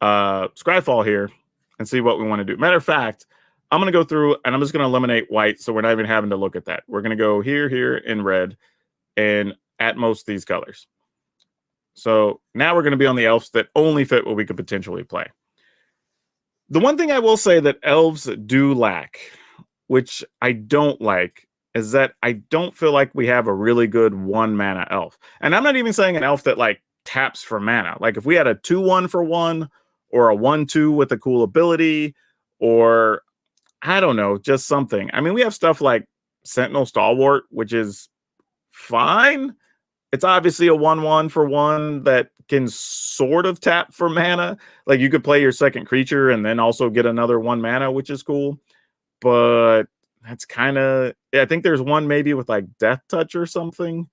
Scryfall here and see what we want to do. Matter of fact, I'm going to go through and I'm just going to eliminate white, so we're not even having to look at that. We're going to go here, here, in red, and at most these colors. So now we're going to be on the elves that only fit what we could potentially play. The one thing I will say that elves do lack, which I don't like, is that I don't feel like we have a really good 1-mana elf. And I'm not even saying an elf that, like, taps for mana. Like, if we had a 2/1 for 1, or a 1/2 with a cool ability, or I don't know, just something. I mean, we have stuff like Sentinel Stalwart, which is fine. It's obviously a 1/1 for 1 that can sort of tap for mana. Like, you could play your second creature and then also get another 1 mana, which is cool. But that's kind of, yeah, I think there's one maybe with like Death Touch or something.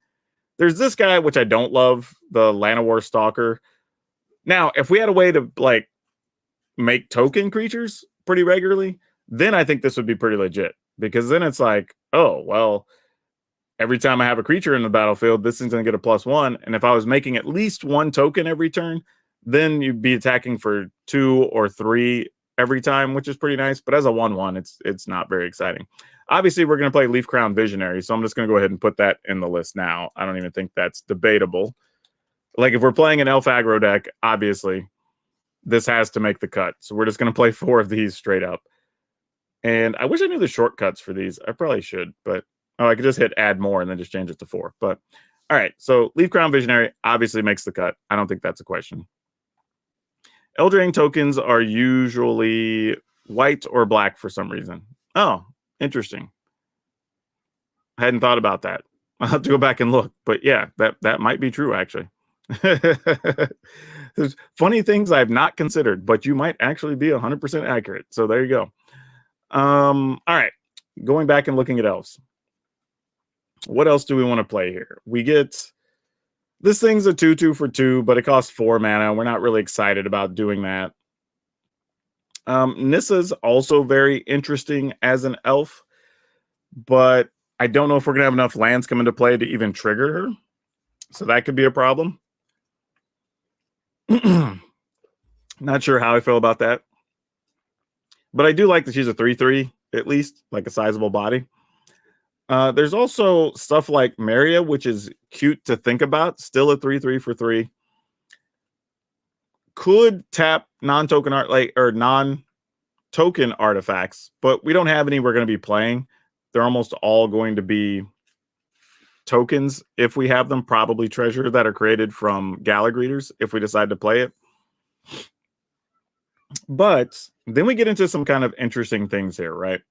There's this guy, which I don't love, the Llanowar Stalker. Now, if we had a way to, like, make token creatures pretty regularly, then I think this would be pretty legit, because then it's like, oh, well, every time I have a creature in the battlefield, this thing's going to get a +1. And if I was making at least 1 token every turn, then you'd be attacking for 2 or 3 every time, which is pretty nice. But as a 1/1, it's not very exciting. Obviously, we're going to play Leaf Crown Visionary, so I'm just going to go ahead and put that in the list now. I don't even think that's debatable. Like, if we're playing an elf aggro deck, obviously, this has to make the cut. So we're just going to play 4 of these straight up. And I wish I knew the shortcuts for these. I probably should, but I could just hit add more and then just change it to 4. But all right, so Leaf Crown Visionary obviously makes the cut. I don't think that's a question. Eldraine tokens are usually white or black for some reason. Oh, interesting. I hadn't thought about that. I'll have to go back and look. But yeah, that might be true, actually. There's funny things I've not considered, but you might actually be 100% accurate. So there you go. All right. Going back and looking at elves. What else do we want to play here? We get... This thing's a 2/2 for 2, but it costs 4 mana. We're not really excited about doing that. Nissa's also very interesting as an elf, but I don't know if we're going to have enough lands come into play to even trigger her. So that could be a problem. Not sure how I feel about that. But I do like that she's a 3/3, at least, like a sizable body. There's also stuff like Maria, which is cute to think about. Still a 3/3 for 3. Could tap non-token art or non-token artifacts, but we don't have any we're going to be playing. They're almost all going to be tokens if we have them, probably treasure that are created from Gallag Readers if we decide to play it. But then we get into some kind of interesting things here, right?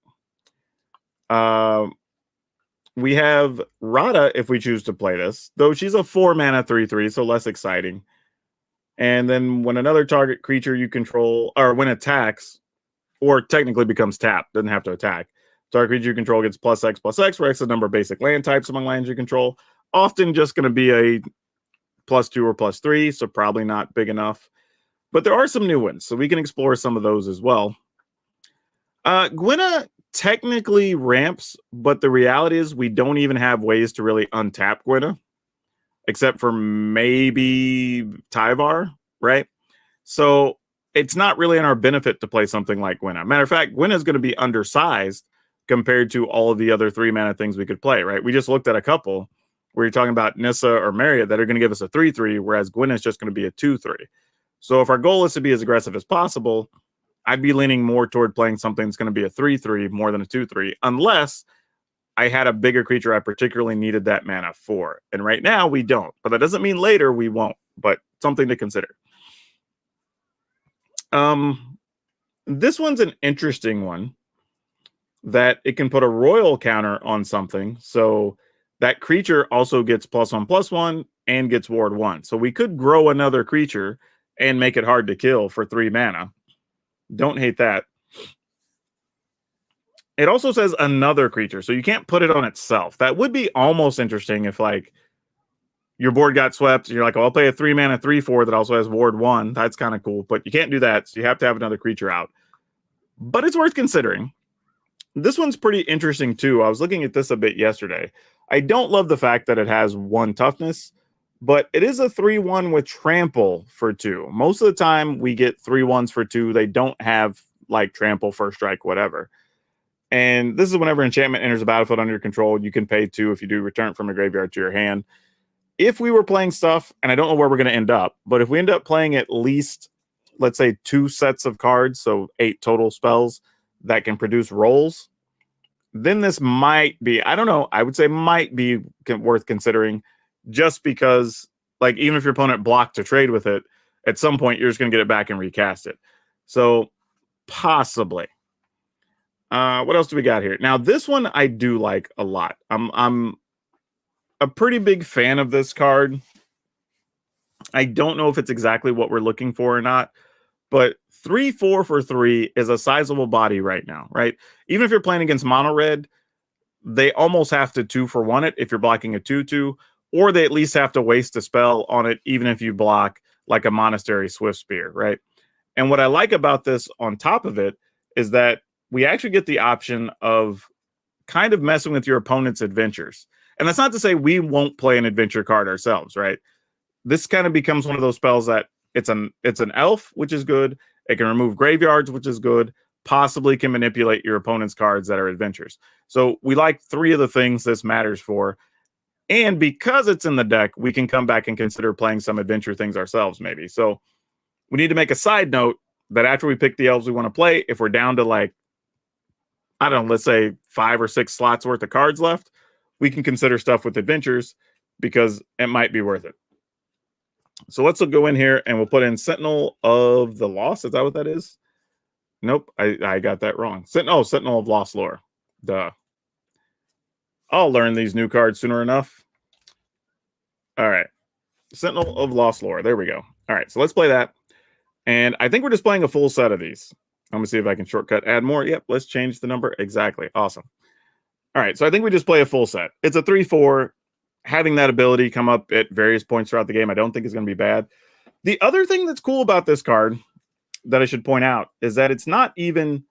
We have Rada if we choose to play this, though she's a 4 mana 3/3, so less exciting. And then when another target creature you control, or when attacks, or technically becomes tapped, doesn't have to attack. Target creature you control gets +X/+X, where X is the number of basic land types among lands you control. Often just going to be a +2 or +3, so probably not big enough. But there are some new ones, so we can explore some of those as well. Gwenna technically ramps, but the reality is we don't even have ways to really untap Gwenna, except for maybe Tyvar, right? So it's not really in our benefit to play something like Gwenna. Matter of fact, Gwenna is going to be undersized compared to all of the other 3 mana things we could play, right? We just looked at a couple where you're talking about Nissa or Maria that are going to give us a 3/3, whereas Gwenna is just going to be a 2/3. So if our goal is to be as aggressive as possible, I'd be leaning more toward playing something that's going to be a 3/3 more than a 2/3, unless I had a bigger creature I particularly needed that mana for. And right now we don't, but that doesn't mean later we won't, but something to consider. This one's an interesting one, that it can put a royal counter on something. So that creature also gets +1/+1 and gets ward 1. So we could grow another creature and make it hard to kill for 3 mana. Don't hate that. It also says another creature, so you can't put it on itself. That would be almost interesting if, like, your board got swept and you're like, oh, I'll play a 3 mana 3/4 that also has ward 1. That's kind of cool, but you can't do that, so you have to have another creature out. But it's worth considering. This one's pretty interesting too. I was looking at this a bit yesterday. I don't love the fact that it has 1 toughness, but it is a 3/1 with trample for 2. Most of the time we get 3/1s for 2. They don't have like trample, first strike, whatever. And this is whenever enchantment enters a battlefield under your control, you can pay 2 if you do return from a graveyard to your hand. If we were playing stuff, and I don't know where we're going to end up, but if we end up playing at least, let's say, 2 sets of cards, so 8 total spells that can produce rolls, then this might be, I don't know, I would say might be worth considering, just because, like, even if your opponent blocked to trade with it, at some point you're just going to get it back and recast it. So possibly. What else do we got here? Now, this one I do like a lot. I'm a pretty big fan of this card. I don't know if it's exactly what we're looking for or not, but 3/4 for 3 is a sizable body right now, right? Even if you're playing against mono red, they almost have to 2 for 1 it if you're blocking a 2/2, or they at least have to waste a spell on it, even if you block like a Monastery Swift Spear, right? And what I like about this on top of it is that we actually get the option of kind of messing with your opponent's adventures. And that's not to say we won't play an adventure card ourselves, right? This kind of becomes one of those spells that it's an elf, which is good. It can remove graveyards, which is good. Possibly can manipulate your opponent's cards that are adventures. So we like 3 of the things this matters for. And because it's in the deck, we can come back and consider playing some adventure things ourselves, maybe. So we need to make a side note that after we pick the elves we want to play, if we're down to like I don't know, let's say 5 or 6 slots worth of cards left, we can consider stuff with adventures because it might be worth it. So let's go in here and we'll put in Sentinel of the Lost. Is that what that is? Nope, I got that wrong. Sentinel of Lost Lore. Duh. I'll learn these new cards sooner enough. All right. Sentinel of Lost Lore. There we go. All right, so let's play that. And I think we're just playing a full set of these. I'm going to see if I can shortcut add more. Yep, let's change the number. Exactly. Awesome. All right, so I think we just play a full set. It's a 3/4. Having that ability come up at various points throughout the game, I don't think is going to be bad. The other thing that's cool about this card that I should point out is that it's not even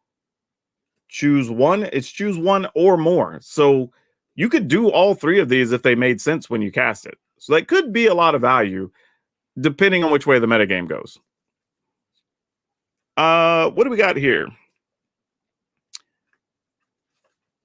choose one, it's choose one or more. So you could do all 3 of these if they made sense when you cast it. So that could be a lot of value depending on which way the metagame goes. What do we got here?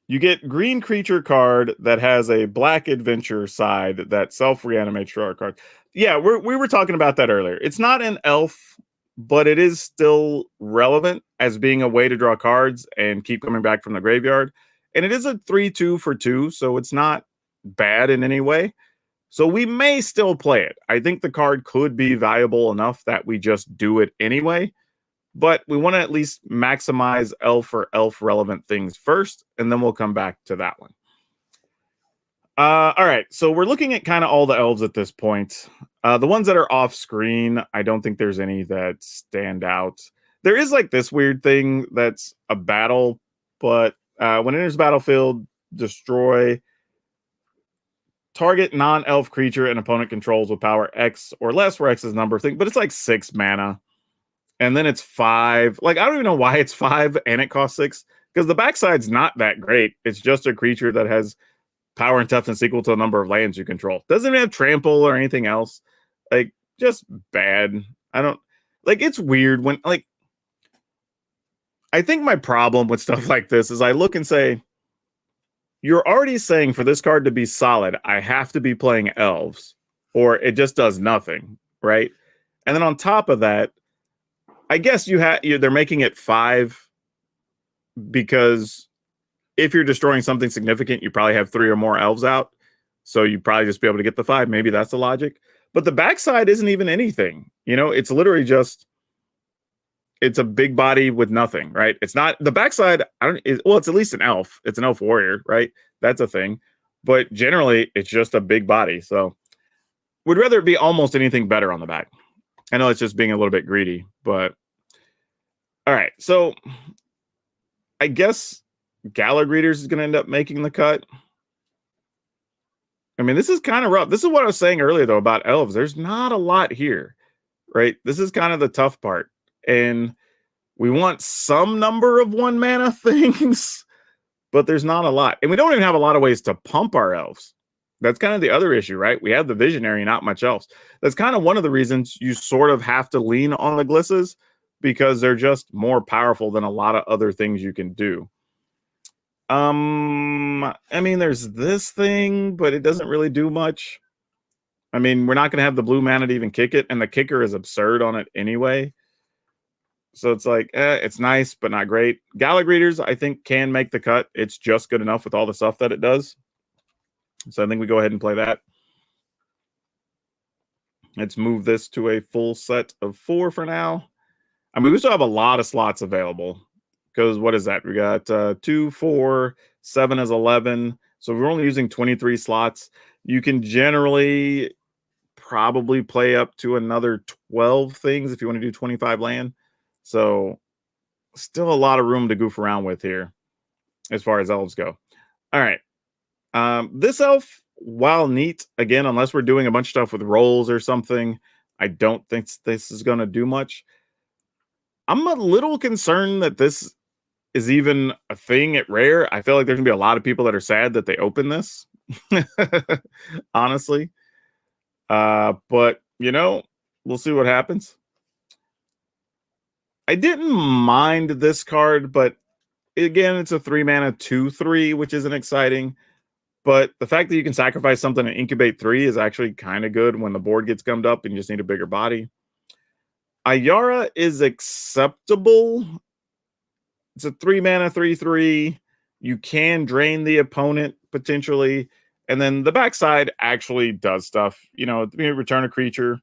You get green creature card that has a black adventure side that self-reanimates draw a card. Yeah, we were talking about that earlier. It's not an elf, but it is still relevant as being a way to draw cards and keep coming back from the graveyard. And it is a 3/2 for 2, so it's not bad in any way. So we may still play it. I think the card could be valuable enough that we just do it anyway. But we want to at least maximize elf or elf relevant things first, and then we'll come back to that one. All right, so we're looking at kind of all the elves at this point. The ones that are off screen, I don't think there's any that stand out. There is like this weird thing that's a battle, but when it enters battlefield, destroy target non-elf creature an opponent controls with power X or less, where X is number thing, but it's like 6 mana. And then it's 5. Like, I don't even know why it's 5 and it costs 6. Because the backside's not that great. It's just a creature that has power and toughness equal to the number of lands you control. Doesn't even have trample or anything else. Like, just bad. I don't... Like, it's weird when... Like, I think my problem with stuff like this is I look and say, you're already saying for this card to be solid, I have to be playing elves. Or it just does nothing, right? And then on top of that, I guess they're making it 5 because if you're destroying something significant, you probably have 3 or more elves out. So you'd probably just be able to get the 5. Maybe that's the logic. But the backside isn't even anything. You know, it's literally just, it's a big body with nothing, right? It's not the backside. It's at least an elf. It's an elf warrior, right? That's a thing. But generally, it's just a big body. So would rather it be almost anything better on the back. I know it's just being a little bit greedy, but all right. So I guess Gala Greeters is going to end up making the cut. I mean, this is kind of rough. This is what I was saying earlier, though, about elves. There's not a lot here, right? This is kind of the tough part. And we want some number of 1 mana things, but there's not a lot. And we don't even have a lot of ways to pump our elves. That's kind of the other issue, right? We have the Visionary, not much else. That's kind of one of the reasons you sort of have to lean on the Glisses, because they're just more powerful than a lot of other things you can do. I mean, there's this thing, but it doesn't really do much. I mean, we're not going to have the blue mana to even kick it, and the kicker is absurd on it anyway. So it's like, it's nice, but not great. Gala Greeters, I think, can make the cut. It's just good enough with all the stuff that it does. So I think we go ahead and play that. Let's move this to a full set of 4 for now. I mean, we still have a lot of slots available because what is that? We got 2, 4, 7 is 11. So we're only using 23 slots. You can generally probably play up to another 12 things if you want to do 25 land. So still a lot of room to goof around with here as far as elves go. All right. This elf, while neat, again, unless we're doing a bunch of stuff with rolls or something, I don't think this is going to do much. I'm a little concerned that this is even a thing at Rare. I feel like there's going to be a lot of people that are sad that they open this, honestly. But, you know, we'll see what happens. I didn't mind this card, but again, it's a 3 mana 2/3, which isn't exciting. But the fact that you can sacrifice something and incubate 3 is actually kind of good when the board gets gummed up and you just need a bigger body. Ayara is acceptable. It's a 3 mana 3/3. You can drain the opponent potentially. And then the backside actually does stuff. You know, you return a creature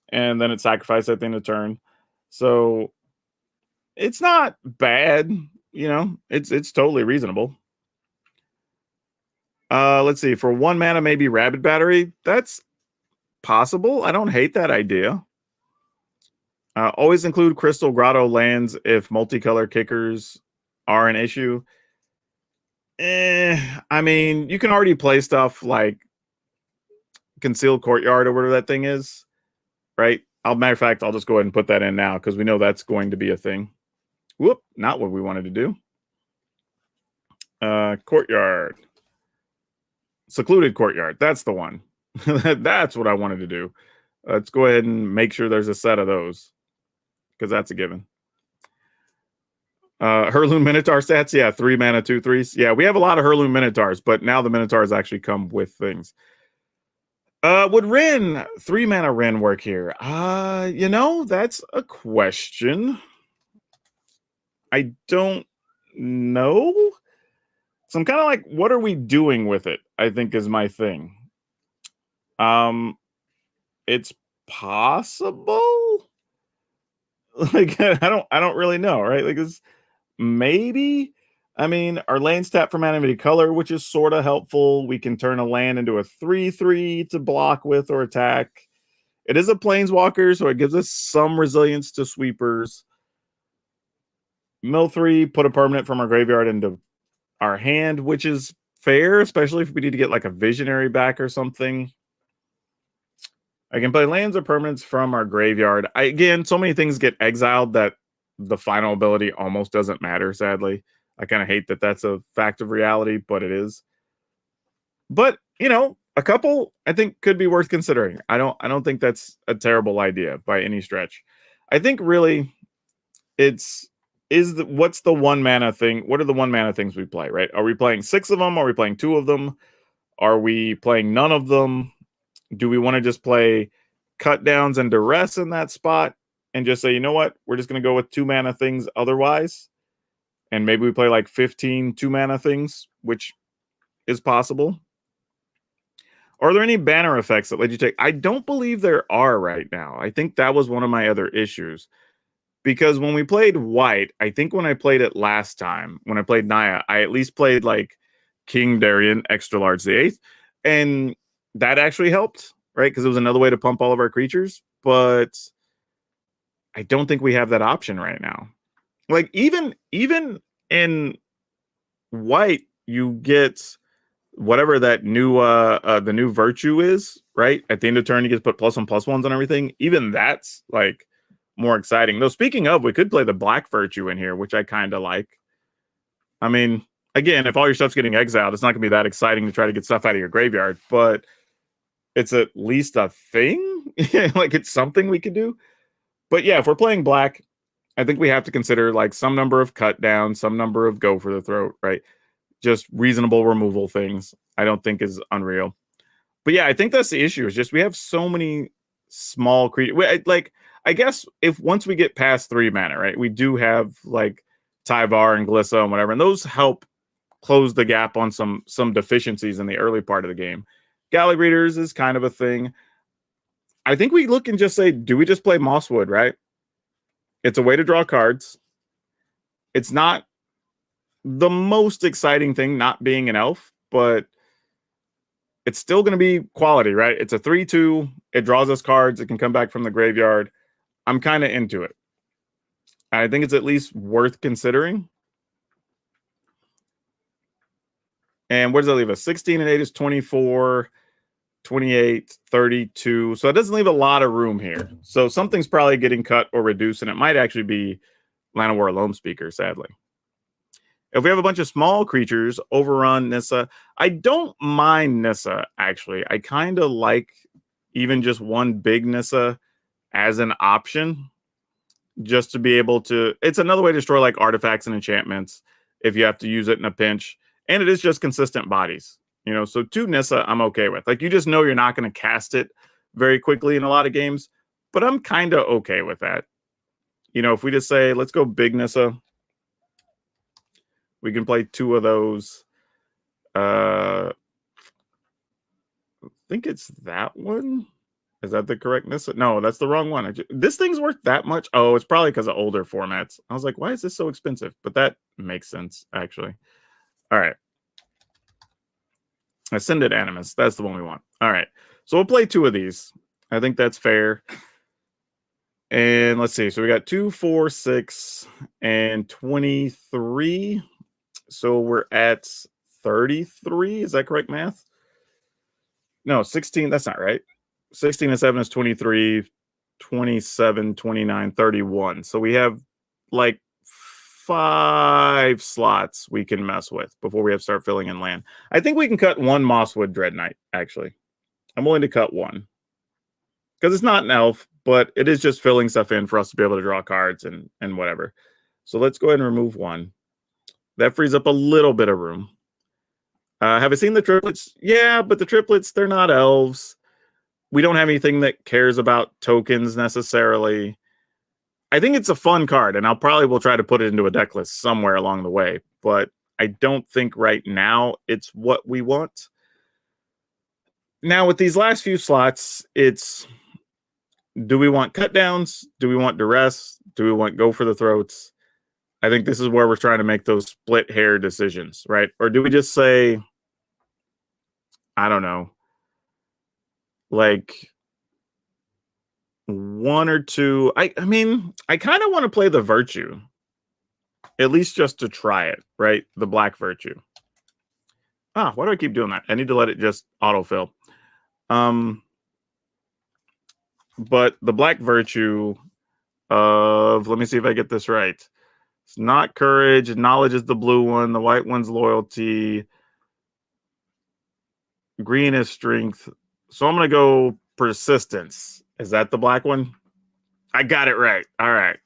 and then it's sacrificed at the end of turn. So it's not bad. You know, it's totally reasonable. Let's see. For 1 mana, maybe Rabid Battery. That's possible. I don't hate that idea. Always include Crystal Grotto lands if multicolor kickers are an issue. I mean, you can already play stuff like Concealed Courtyard or whatever that thing is, right? Matter of fact, I'll just go ahead and put that in now because we know that's going to be a thing. Whoop, not what we wanted to do. Courtyard. Secluded Courtyard. That's the one. That's what I wanted to do. Let's go ahead and make sure there's a set of those because that's a given. Heirloom Minotaur stats. Yeah, 3 mana, 2/3s. Yeah, we have a lot of Heirloom Minotaurs, but now the Minotaurs actually come with things. Would Wrenn, 3 mana Wrenn work here? You know, that's a question. I don't know. So I'm kind of like, what are we doing with it? I think is my thing. It's possible. Like I don't really know, right? Like it's maybe. I mean, our lands tap for animated color, which is sort of helpful. We can turn a land into a 3/3 to block with or attack. It is a planeswalker, so it gives us some resilience to sweepers. Mill 3, put a permanent from our graveyard into our hand, which is fair, especially if we need to get like a visionary back or something. I can play lands or permanents from our graveyard. Again, so many things get exiled that the final ability almost doesn't matter, sadly. I kind of hate that that's a fact of reality, but it is. But, you know, a couple I think could be worth considering. I don't think that's a terrible idea by any stretch. I think really what's the 1 mana thing? What are the 1 mana things we play, right? Are we playing 6 of them? Are we playing 2 of them? Are we playing none of them? Do we want to just play cut downs and duress in that spot and just say, you know what, we're just going to go with 2 mana things otherwise? And maybe we play like 15 2 mana things, which is possible. Are there any banner effects that let you take? I don't believe there are right now. I think that was one of my other issues. Because when we played white, I think when I played it last time, when I played Naya, I at least played like King Darien, Extra Large the 8th. And that actually helped, right? Because it was another way to pump all of our creatures. But I don't think we have that option right now. Like even in white, you get whatever that new the new virtue is, right? At the end of turn, you get to put +1/+1s on everything. Even that's like more exciting. Though speaking of, we could play the black virtue in here, which I kind of like. I mean, again, if all your stuff's getting exiled, it's not gonna be that exciting to try to get stuff out of your graveyard, but it's at least a thing. Like it's something we could do. But yeah, if we're playing black, I think we have to consider like some number of cut down, some number of go for the throat, right? Just reasonable removal things. I don't think is unreal. But yeah, I think that's the issue. Is just we have so many small creatures. Like I guess if once we get past 3 mana, right, we do have like Tyvar and Glissa and whatever, and those help close the gap on some deficiencies in the early part of the game. Galley Readers is kind of a thing. I think we look and just say, do we just play Mosswood, right? It's a way to draw cards. It's not the most exciting thing not being an elf, but it's still going to be quality, right? It's a 3/2. It draws us cards. It can come back from the graveyard. I'm kind of into it. I think it's at least worth considering. And where does that leave us? 16 and 8 is 24, 28, 32. So it doesn't leave a lot of room here. So something's probably getting cut or reduced, and it might actually be Llanowar Loam Speaker, sadly. If we have a bunch of small creatures, overrun Nissa. I don't mind Nissa, actually. I kind of like even just one big Nissa as an option, just to be able to... It's another way to destroy like artifacts and enchantments if you have to use it in a pinch. And it is just consistent bodies. You know, so 2 Nissa, I'm okay with. Like, you just know you're not going to cast it very quickly in a lot of games, but I'm kind of okay with that. You know, if we just say, let's go big Nissa, We can play 2 of those. I think it's that one. Is that the correctness? No, that's the wrong one. This thing's worth that much? Oh, it's probably because of older formats. I was like, why is this so expensive? But that makes sense, actually. All right. Ascended Animus. That's the one we want. All right. So we'll play 2 of these. I think that's fair. And let's see. So we got 2, 4, 6, and 23. So we're at 33. Is that correct math? No, 16. That's not right. 16 and 7 is 23, 27, 29, 31. So we have like 5 slots we can mess with before we have to start filling in land. I think we can cut 1 Mosswood Dread Knight, actually. I'm willing to cut 1. Because it's not an elf, but it is just filling stuff in for us to be able to draw cards and whatever. So let's go ahead and remove 1. That frees up a little bit of room. Have I seen the triplets? Yeah, but the triplets, they're not elves. We don't have anything that cares about tokens necessarily. I think it's a fun card, and I'll probably will try to put it into a deck list somewhere along the way, but I don't think right now it's what we want. Now, with these last few slots, it's, do we want cut downs? Do we want duress? Do we want go for the throats? I think this is where we're trying to make those split hair decisions, right? Or do we just say, I don't know, like 1 or 2? I mean, I kind of want to play the Virtue, at least just to try it, right? The Black Virtue. Why do I keep doing that? I need to let it just autofill. But the Black Virtue of, let me see if I get this right. It's not courage. Knowledge is the blue one. The white one's loyalty. Green is strength. So I'm going to go persistence. Is that the black one? I got it right. All right.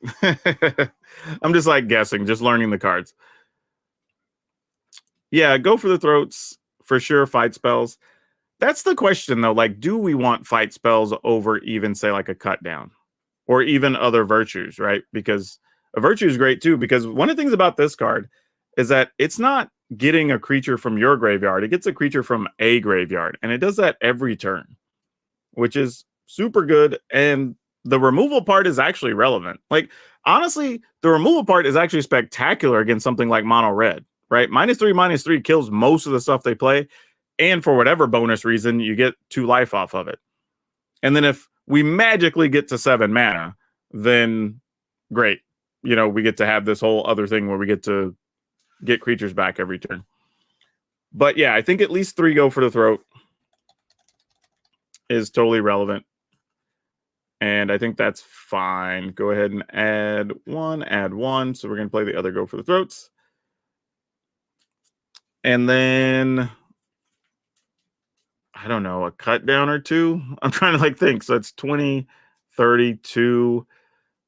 I'm just like guessing, just learning the cards. Yeah, go for the throats. For sure, fight spells. That's the question, though. Like, do we want fight spells over even, say, like a cut down? Or even other virtues, right? Because a virtue is great, too. Because one of the things about this card is that it's not getting a creature from your graveyard. It gets a creature from a graveyard. And it does that every turn, which is super good. And the removal part is actually relevant. Like, honestly, the removal part is actually spectacular against something like mono red, right? -3/-3 kills most of the stuff they play. And for whatever bonus reason, you get 2 life off of it. And then if we magically get to 7 mana, then great. You know, we get to have this whole other thing where we get to get creatures back every turn. But yeah, I think at least 3 go for the throat is totally relevant. And I think that's fine. Go ahead and add 1. So we're going to play the other go for the throats. And then, I don't know, a cut down or 2. I'm trying to like think. So it's 20, 32,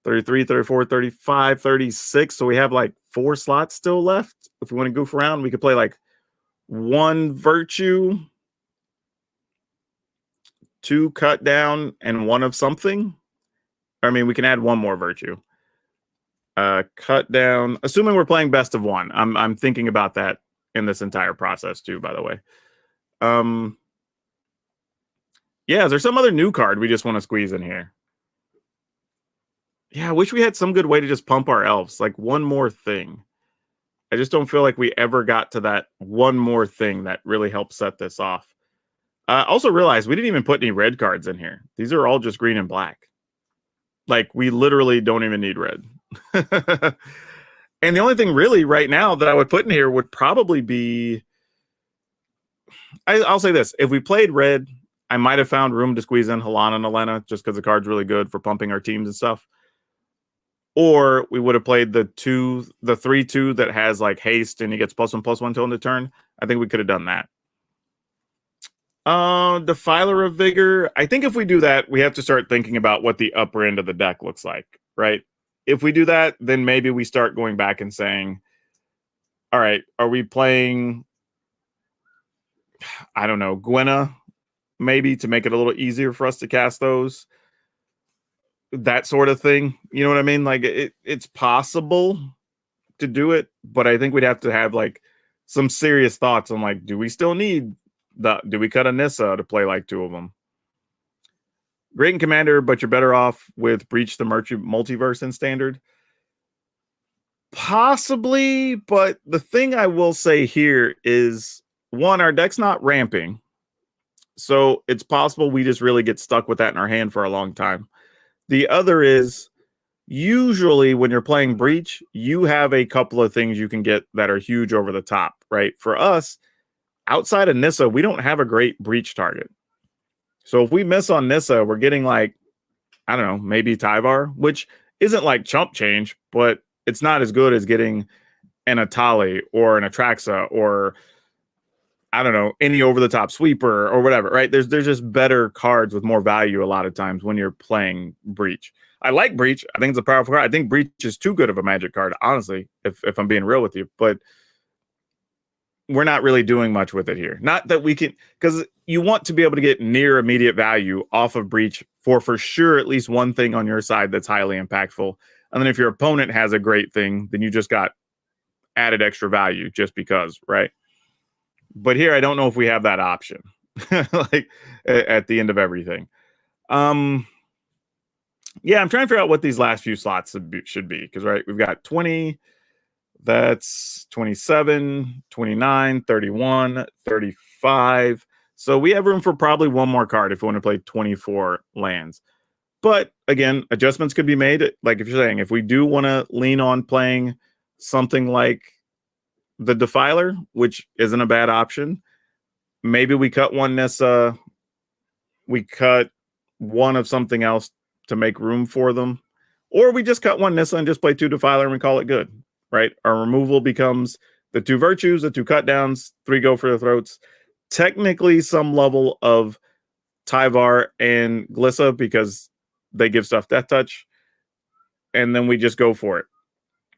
33, 34, 35, 36. So we have like 4 slots still left. If we want to goof around, we could play like 1 virtue, 2 cut down, and 1 of something. I mean, we can add 1 more virtue. Cut down, assuming we're playing best of 1. I'm thinking about that in this entire process too, by the way. Yeah, is there some other new card we just want to squeeze in here? Yeah, I wish we had some good way to just pump our elves. Like 1 more thing. I just don't feel like we ever got to that 1 more thing that really helped set this off. Also realize we didn't even put any red cards in here. These are all just green and black. Like, we literally don't even need red. And the only thing really right now that I would put in here would probably be... I'll say this. If we played red, I might have found room to squeeze in Halana and Elena just because the card's really good for pumping our teams and stuff. Or we would have played the 3/2 that has like haste and he gets +1/+1 till end of turn. I think we could have done that. Defiler of Vigor. I think if we do that, we have to start thinking about what the upper end of the deck looks like, right? If we do that, then maybe we start going back and saying, all right, are we playing, I don't know, Gwenna, maybe to make it a little easier for us to cast those? That sort of thing. You know what I mean? Like, it's possible. to do it, but I think we'd have to have like some serious thoughts on like, do we still need do we cut a Nissa to play like 2 of them? Great in Commander, but you're better off with Breach the Multiverse in Standard. Possibly, but the thing I will say here is, one, our deck's not ramping. So it's possible we just really get stuck with that in our hand for a long time. The other is, usually when you're playing Breach, you have a couple of things you can get that are huge over the top, right? For us, outside of Nissa, we don't have a great Breach target. So if we miss on Nissa, we're getting like, I don't know, maybe Tyvar, which isn't like chump change, but it's not as good as getting an Atali or an Atraxa or, I don't know, any over-the-top sweeper or whatever, right? There's just better cards with more value a lot of times when you're playing Breach. I like Breach. I think it's a powerful card. I think Breach is too good of a Magic card, honestly, if I'm being real with you. But we're not really doing much with it here. Not that we can, because you want to be able to get near immediate value off of Breach for sure at least one thing on your side that's highly impactful. And then if your opponent has a great thing, then you just got added extra value just because, right? But here, I don't know if we have that option, like at the end of everything. Yeah, I'm trying to figure out what these last few slots should be. Because, right, we've got 20, that's 27, 29, 31, 35. So we have room for probably one more card if we want to play 24 lands. But again, adjustments could be made. Like if you're saying, if we do want to lean on playing something like the Defiler, which isn't a bad option, maybe we cut one Nissa, we cut one of something else to make room for them, or we just cut one Nissa and just play 2 Defiler and we call it good, right? Our removal becomes the 2 Virtues, the 2 cut downs, 3 Go for the Throats, technically some level of Tyvar and Glissa because they give stuff Death Touch, and then we just go for it,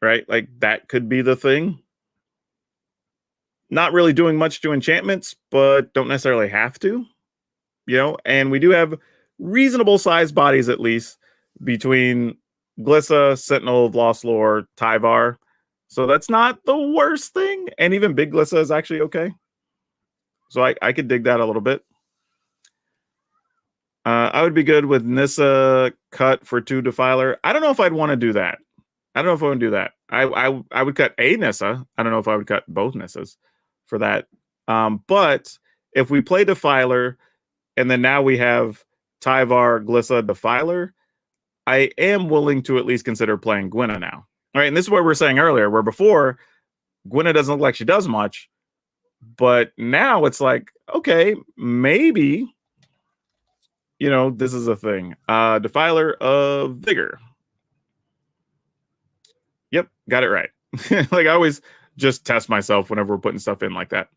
right? Like that could be the thing. Not really doing much to enchantments, but don't necessarily have to, you know, and we do have reasonable sized bodies at least between Glissa, Sentinel of Lost Lore, Tyvar. So that's not the worst thing. And even Big Glissa is actually okay. So I could dig that a little bit. I would be good with Nissa cut for 2 Defiler. I don't know if I'd want to do that. I don't know if I would do that. I would cut a Nissa. I don't know if I would cut both Nissas for that. But if we play Defiler and then now we have Tyvar, Glissa, Defiler, I am willing to at least consider playing Gwenna now. All right, and this is what we were saying earlier, where before Gwenna doesn't look like she does much, but now it's like, okay, maybe, you know, this is a thing. Defiler of Vigor. Yep, got it right. Like I always just test myself whenever we're putting stuff in like that.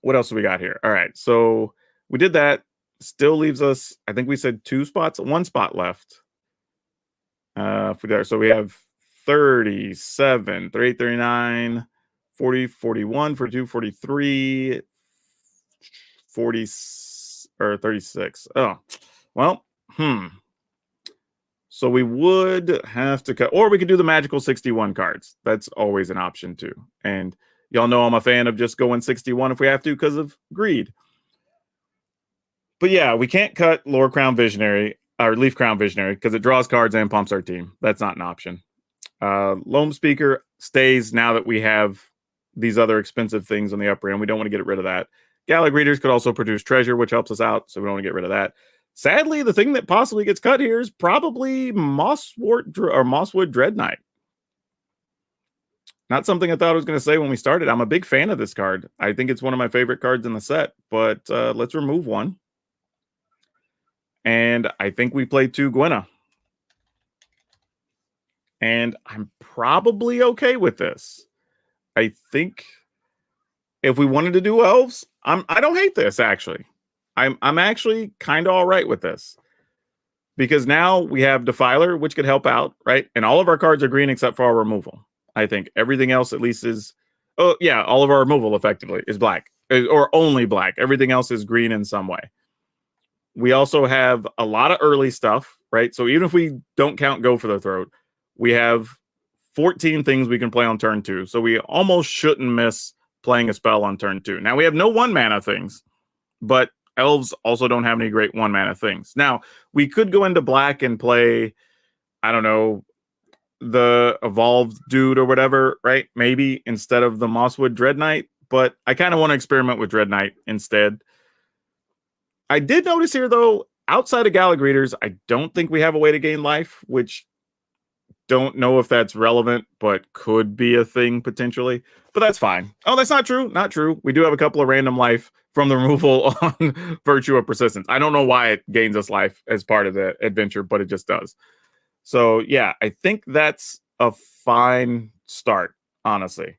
What else do we got here? All right, so we did that. Still leaves us, I think we said 2 spots, 1 spot left. So we have 37, 38, 39, 40, 41, 42, 43, 40, or 36. Oh, well, So we would have to cut, or we could do the magical 61 cards. That's always an option too. And y'all know I'm a fan of just going 61 if we have to because of greed. But yeah, we can't cut Lore Crown Visionary or Leaf Crown Visionary because it draws cards and pumps our team. That's not an option. Loam Speaker stays now that we have these other expensive things on the upper end. We don't want to get rid of that. Gallag Readers could also produce treasure, which helps us out, so we don't want to get rid of that. Sadly, the thing that possibly gets cut here is probably Mosswood Dread Knight. Not something I thought I was going to say when we started. I'm a big fan of this card. I think it's one of my favorite cards in the set, but let's remove one. And I think we play 2 Gwenna. And I'm probably okay with this. I think if we wanted to do elves, I don't hate this actually. I'm actually kind of all right with this. Because now we have Defiler, which could help out, right? And all of our cards are green except for our removal. I think everything else at least is, oh yeah, all of our removal effectively is black. Or only black. Everything else is green in some way. We also have a lot of early stuff, right? So even if we don't count Go for the Throat, we have 14 things we can play on turn 2. So we almost shouldn't miss playing a spell on turn 2. Now we have no 1 mana things, but elves also don't have any great 1 mana things. Now we could go into black and play, I don't know, the evolved dude or whatever, right? Maybe instead of the Mosswood Dread Knight, but I kind of want to experiment with Dread Knight instead. I did notice here, though, outside of Galagreeters, I don't think we have a way to gain life, which don't know if that's relevant, but could be a thing potentially. But that's fine. Oh, that's not true. Not true. We do have a couple of random life from the removal on Virtue of Persistence. I don't know why it gains us life as part of the adventure, but it just does. So, yeah, I think that's a fine start, honestly.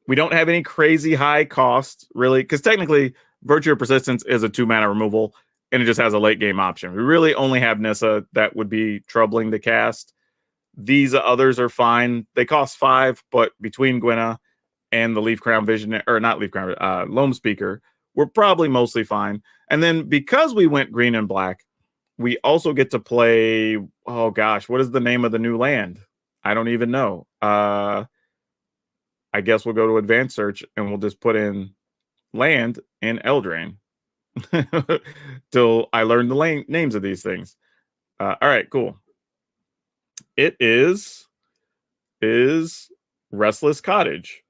We don't have any crazy high cost, really, because technically Virtue of Persistence is a 2 mana removal, and it just has a late game option. We really only have Nissa that would be troubling to cast. These others are fine. They cost 5, but between Gwenna and the Leaf Crown Vision, or not Leaf Crown, Loam Speaker, we're probably mostly fine. And then because we went green and black, we also get to play, oh gosh, what is the name of the new land? I don't even know. I guess we'll go to advanced search and we'll just put in land in Eldraine till I learn the names of these things. All right, cool. It is Restless Cottage.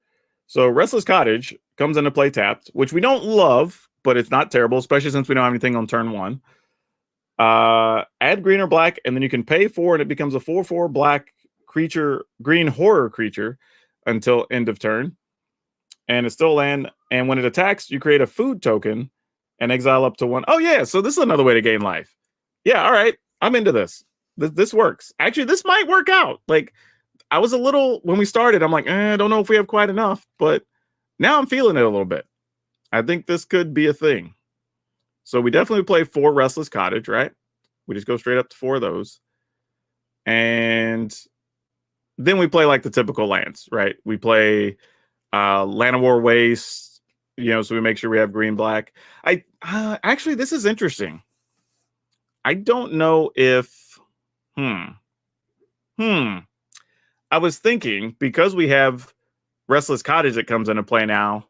So Restless Cottage comes into play tapped, which we don't love, but it's not terrible, especially since we don't have anything on turn 1. Add green or black, and then you can pay 4, and it becomes a 4/4 black creature, green horror creature until end of turn. And it's still land. And when it attacks, you create a food token and exile up to 1. Oh, yeah. So this is another way to gain life. Yeah. All right. I'm into this. This works. Actually, this might work out. Like, I was a little, when we started, I'm like, I don't know if we have quite enough, but now I'm feeling it a little bit. I think this could be a thing. So we definitely play 4 Restless Cottage, right? We just go straight up to 4 of those. And then we play like the typical lands, right? We play Llanowar Waste, so we make sure we have green, black. Actually, this is interesting. I don't know if, I was thinking, because we have Restless Cottage that comes into play now,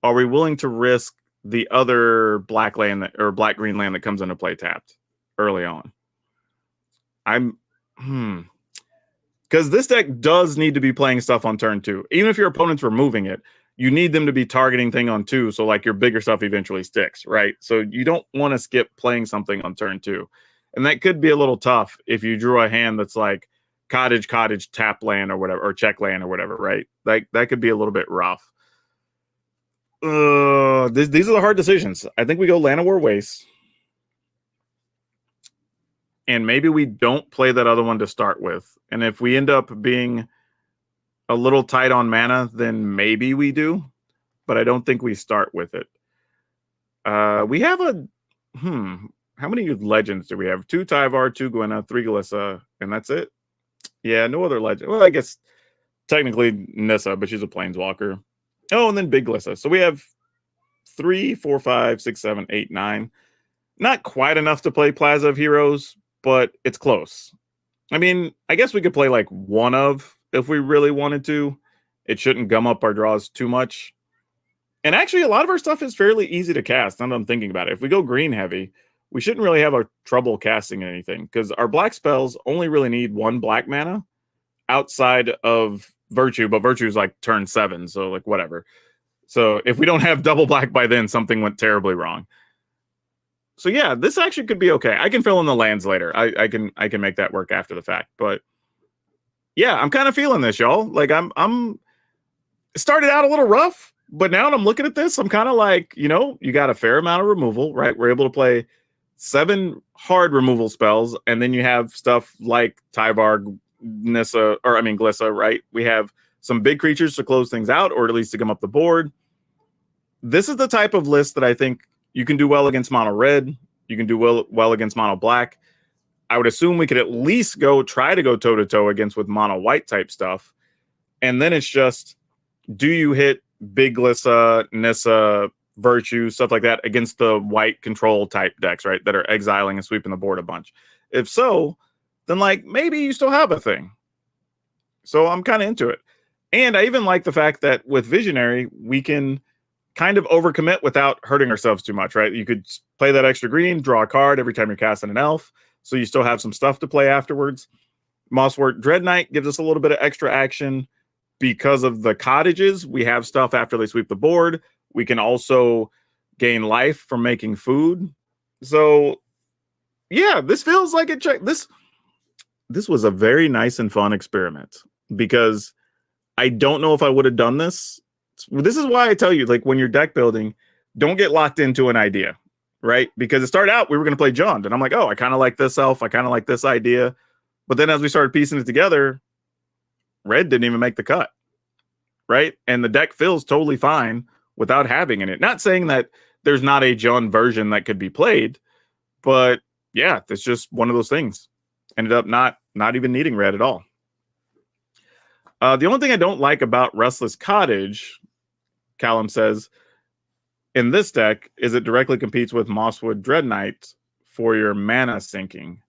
are we willing to risk the other black land or black green land that comes into play tapped early on? Because this deck does need to be playing stuff on turn 2. Even if your opponent's removing it, you need them to be targeting thing on 2, so like your bigger stuff eventually sticks, right? So you don't want to skip playing something on turn 2. And that could be a little tough if you drew a hand that's like cottage, tap land or whatever, or check land or whatever, right? Like that could be a little bit rough. These are the hard decisions. I think we go Llanowar Waste. And maybe we don't play that other one to start with. And if we end up being a little tight on mana, then maybe we do. But I don't think we start with it. We have a... How many legends do we have? 2 Tyvar, 2 Gwenna, 3 Glissa, and that's it? Yeah, no other legend. Well, I guess technically Nissa, but she's a planeswalker. Oh, and then Big Glissa. So we have 3, 4, 5, 6, 7, 8, 9. Not quite enough to play Plaza of Heroes, but it's close. I mean, I guess we could play like one of if we really wanted to. It shouldn't gum up our draws too much. And actually, a lot of our stuff is fairly easy to cast, now that I'm thinking about it. If we go green heavy, we shouldn't really have a trouble casting anything, because our black spells only really need 1 black mana outside of Virtue, but Virtue is like turn 7, so like whatever. So if we don't have double black by then, something went terribly wrong. So yeah, this actually could be okay. I can fill in the lands later. I can make that work after the fact. But yeah, I'm kind of feeling this, y'all. Like I'm started out a little rough, but now that I'm looking at this, I'm kind of like, you got a fair amount of removal, right? We're able to play 7 hard removal spells, and then you have stuff like Tyvar, Nissa, Glissa, right? We have some big creatures to close things out, or at least to come up the board. This is the type of list that I think you can do well against mono red. You can do well against mono black. I would assume we could at least try to go toe-to-toe against with mono white type stuff. And then it's just, do you hit Big Glissa, Nissa, Virtue, stuff like that against the white control type decks, right? That are exiling and sweeping the board a bunch. If so, then like maybe you still have a thing. So I'm kind of into it. And I even like the fact that with Visionary, we can kind of overcommit without hurting ourselves too much, right? You could play that extra green, draw a card every time you're casting an elf, so you still have some stuff to play afterwards. Mosswort Dread Knight gives us a little bit of extra action because of the cottages. We have stuff after they sweep the board. We can also gain life from making food. So yeah, this feels like it checked. This was a very nice and fun experiment because I don't know if I would have done this. This is why I tell you, like, when you're deck building, don't get locked into an idea, right? Because it started out, we were going to play Jund, and I'm like, oh, I kind of like this elf. I kind of like this idea. But then as we started piecing it together, red didn't even make the cut, right? And the deck feels totally fine without having in it. Not saying that there's not a Jund version that could be played, but yeah, it's just one of those things. Ended up not even needing red at all. The only thing I don't like about Restless Cottage, Callum says, in this deck is it directly competes with Mosswood Dread Knight for your mana sinking.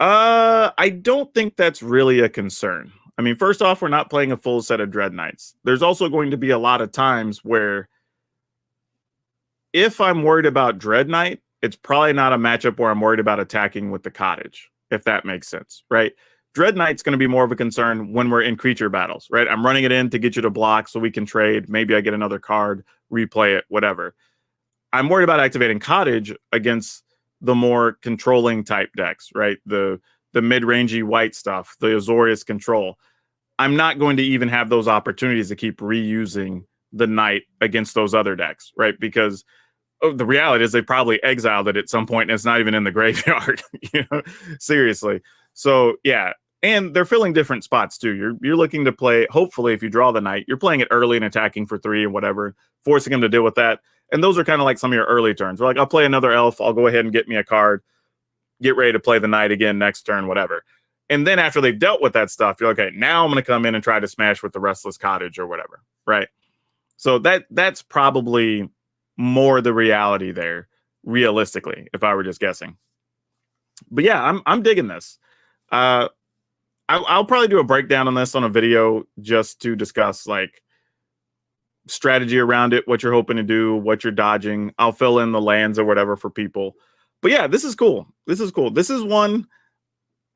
I don't think that's really a concern. I mean, first off, we're not playing a full set of Dread Knights. There's also going to be a lot of times where if I'm worried about Dread Knight, it's probably not a matchup where I'm worried about attacking with the Cottage, if that makes sense, right? Dread Knight's going to be more of a concern when we're in creature battles, right? I'm running it in to get you to block so we can trade. Maybe I get another card, replay it, whatever. I'm worried about activating Cottage against the more controlling type decks, right? The mid-rangey white stuff, the Azorius control. I'm not going to even have those opportunities to keep reusing the Knight against those other decks, right? Because the reality is they probably exiled it at some point and it's not even in the graveyard, seriously. So yeah, and they're filling different spots too. You're looking to play, hopefully if you draw the Knight, you're playing it early and attacking for 3 and whatever, forcing them to deal with that. And those are kind of like some of your early turns. We're like, I'll play another elf, I'll go ahead and get me a card, get ready to play the Knight again next turn, whatever. And then after they've dealt with that stuff, you're like, okay, now I'm going to come in and try to smash with the Restless Cottage or whatever, right? So that's probably more the reality there, realistically, if I were just guessing. But yeah, I'm digging this. I'll probably do a breakdown on this on a video just to discuss like strategy around it, what you're hoping to do, what you're dodging. I'll fill in the lands or whatever for people. But yeah, this is cool. This is cool. This is one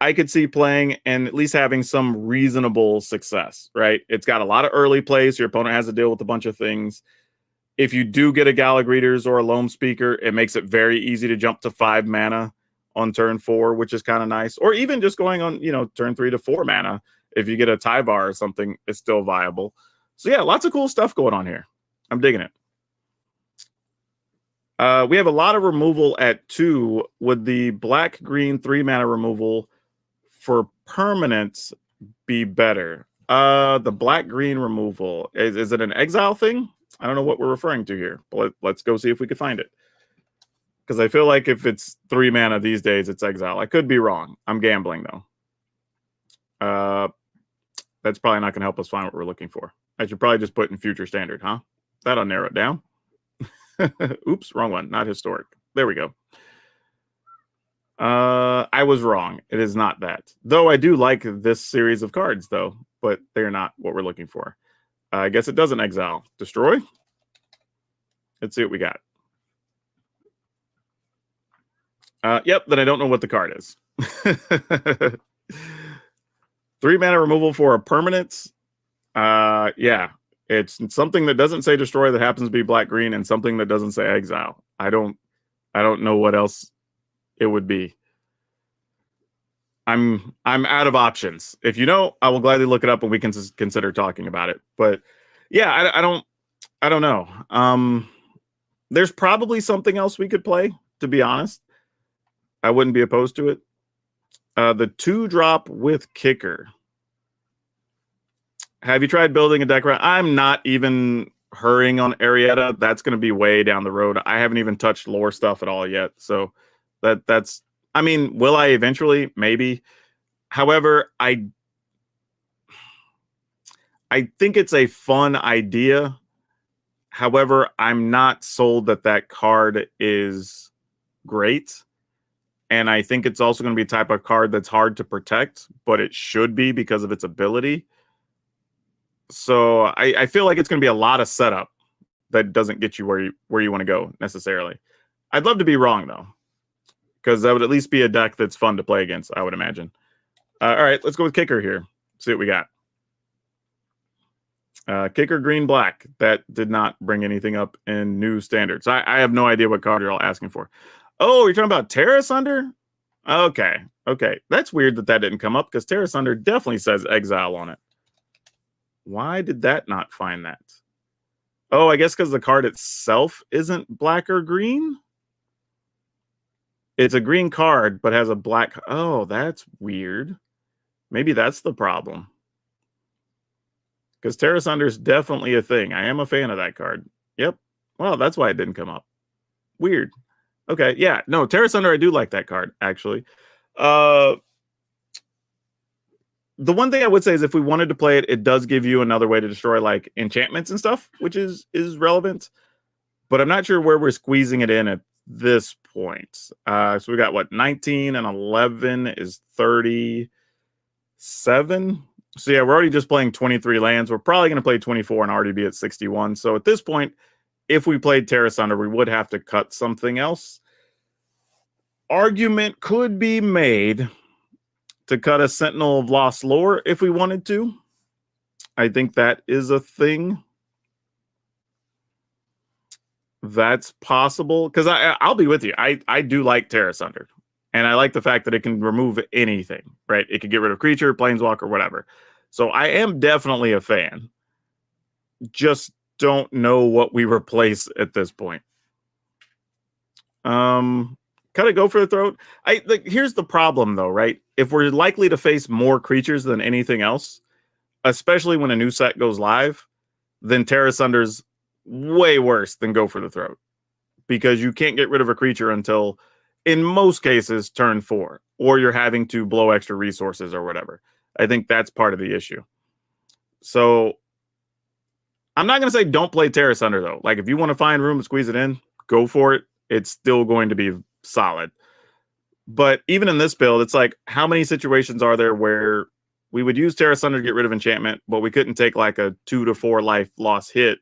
I could see playing and at least having some reasonable success, right? It's got a lot of early plays. Your opponent has to deal with a bunch of things. If you do get a Gallic Readers or a Loam Speaker, it makes it very easy to jump to 5 mana on turn 4, which is kind of nice. Or even just going on, turn 3 to 4 mana. If you get a Tyvar or something, it's still viable. So yeah, lots of cool stuff going on here. I'm digging it. We have a lot of removal at 2. Would the black-green 3 mana removal for permanents be better? The black-green removal, is it an exile thing? I don't know what we're referring to here, but let's go see if we can find it. Because I feel like if it's 3 mana these days, it's exile. I could be wrong. I'm gambling, though. That's probably not going to help us find what we're looking for. I should probably just put in future standard, huh? That'll narrow it down. Oops, wrong one. Not historic. There we go. I was wrong. It is not that. Though I do like this series of cards, though, but they're not what we're looking for. I guess it doesn't exile. Destroy? Let's see what we got. Yep, then I don't know what the card is. 3 mana removal for a permanent. Yeah, it's something that doesn't say destroy that happens to be black-green and something that doesn't say exile. I don't know what else it would be. I'm out of options. If you know, I will gladly look it up and we can consider talking about it. But yeah, I don't know. There's probably something else we could play, to be honest. I wouldn't be opposed to it. The 2-drop with kicker. Have you tried building a deck around? I'm not even hurrying on Arietta. That's going to be way down the road. I haven't even touched lore stuff at all yet. So that's, I mean, will I eventually? Maybe. However, I think it's a fun idea. However, I'm not sold that card is great. And I think it's also going to be a type of card that's hard to protect, but it should be because of its ability. So I feel like it's going to be a lot of setup that doesn't get you where you want to go necessarily. I'd love to be wrong though, because that would at least be a deck that's fun to play against, I would imagine. All right, let's go with kicker here. See what we got. Kicker green black. That did not bring anything up in new standards. I have no idea what card you're all asking for. Oh, you're talking about Terra Sunder? Okay. That's weird that didn't come up because Terra Sunder definitely says exile on it. Why did that not find that? Oh, I guess because the card itself isn't black or green. It's a green card, but has a black. Oh, that's weird. Maybe that's the problem. Because Terra Sunder is definitely a thing. I am a fan of that card. Yep. Well, that's why it didn't come up. Weird. Okay. Yeah. No, Terra Sunder, I do like that card, actually. The one thing I would say is if we wanted to play it, it does give you another way to destroy like enchantments and stuff, which is relevant. But I'm not sure where we're squeezing it in at this point. So we got what, 19 and 11 is 37. So yeah, we're already just playing 23 lands. We're probably going to play 24 and already be at 61. So at this point, if we played Terra Sunder, we would have to cut something else. Argument could be made to cut a Sentinel of Lost Lore if we wanted to. I think that is a thing. That's possible. Because I'll be with you. I do like Terra Sunder. And I like the fact that it can remove anything, right? It can get rid of creature, planeswalker, whatever. So I am definitely a fan. Just don't know what we replace at this point. Kind of go for the throat. Here's the problem though, right? If we're likely to face more creatures than anything else, especially when a new set goes live, then Terra Sunder's way worse than go for the throat. Because you can't get rid of a creature until, in most cases, turn 4. Or you're having to blow extra resources or whatever. I think that's part of the issue. So, I'm not going to say don't play Terra Sunder, though. Like, if you want to find room to squeeze it in, go for it. It's still going to be solid. But even in this build, it's like, how many situations are there where we would use Terra Sunder to get rid of enchantment, but we couldn't take like a 2 to 4 life loss hit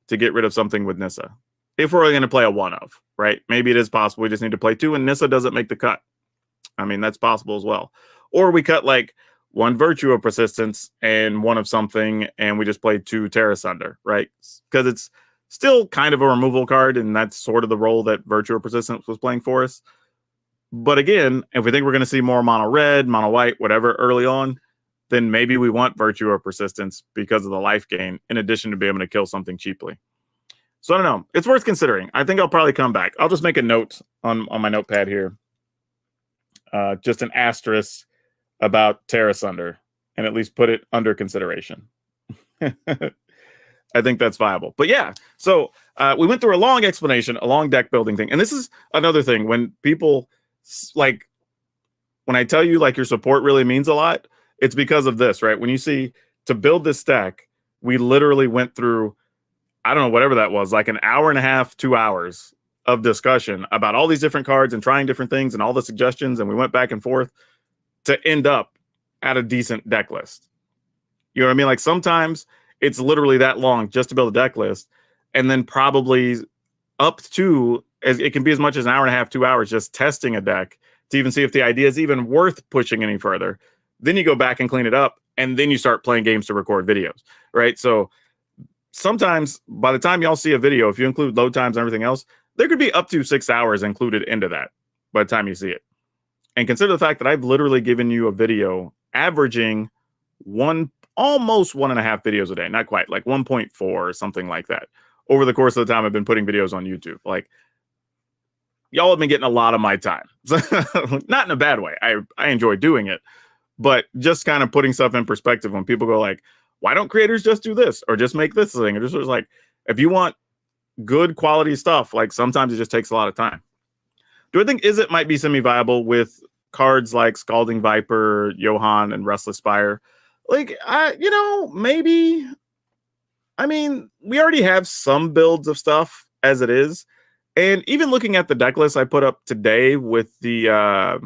to get rid of something with Nissa? If we're going to play a 1-of, right? Maybe it is possible we just need to play 2 and Nissa doesn't make the cut. I mean, that's possible as well. Or we cut like 1 Virtue of Persistence and 1 of something, and we just play 2 Terra Sunder, right? Because it's still kind of a removal card, and that's sort of the role that Virtue of Persistence was playing for us. But again, if we think we're going to see more mono red, mono white, whatever early on, then maybe we want Virtue of Persistence because of the life gain, in addition to being able to kill something cheaply. So I don't know. It's worth considering. I think I'll probably come back. I'll just make a note on my notepad here. Just an asterisk about Terra Sunder, and at least put it under consideration. I think that's viable. But yeah, so we went through a long explanation, a long deck building thing. And this is another thing. When people, like, when I tell you, like, your support really means a lot, it's because of this, right? When you see, to build this deck, we literally went through, I don't know, whatever that was, like an hour and a half, 2 hours of discussion about all these different cards and trying different things and all the suggestions. And we went back and forth to end up at a decent deck list. You know what I mean? Like, sometimes it's literally that long just to build a deck list. And then probably up to, it can be as much as an hour and a half, 2 hours just testing a deck to even see if the idea is even worth pushing any further. Then you go back and clean it up, and then you start playing games to record videos, right? So sometimes by the time y'all see a video, if you include load times and everything else, there could be up to 6 hours included into that by the time you see it. And consider the fact that I've literally given you a video averaging almost 1.5 videos a day. Not quite, like 1.4 or something like that. Over the course of the time I've been putting videos on YouTube. Like, y'all have been getting a lot of my time. Not in a bad way. I enjoy doing it. But just kind of putting stuff in perspective when people go like, why don't creators just do this? Or just make this thing? Or just like, if you want good quality stuff, like, sometimes it just takes a lot of time. Do I think Izzet might be semi-viable with cards like Scalding Viper, Johan, and Restless Spire? Like, maybe. I mean, we already have some builds of stuff as it is. And even looking at the deck list I put up today with the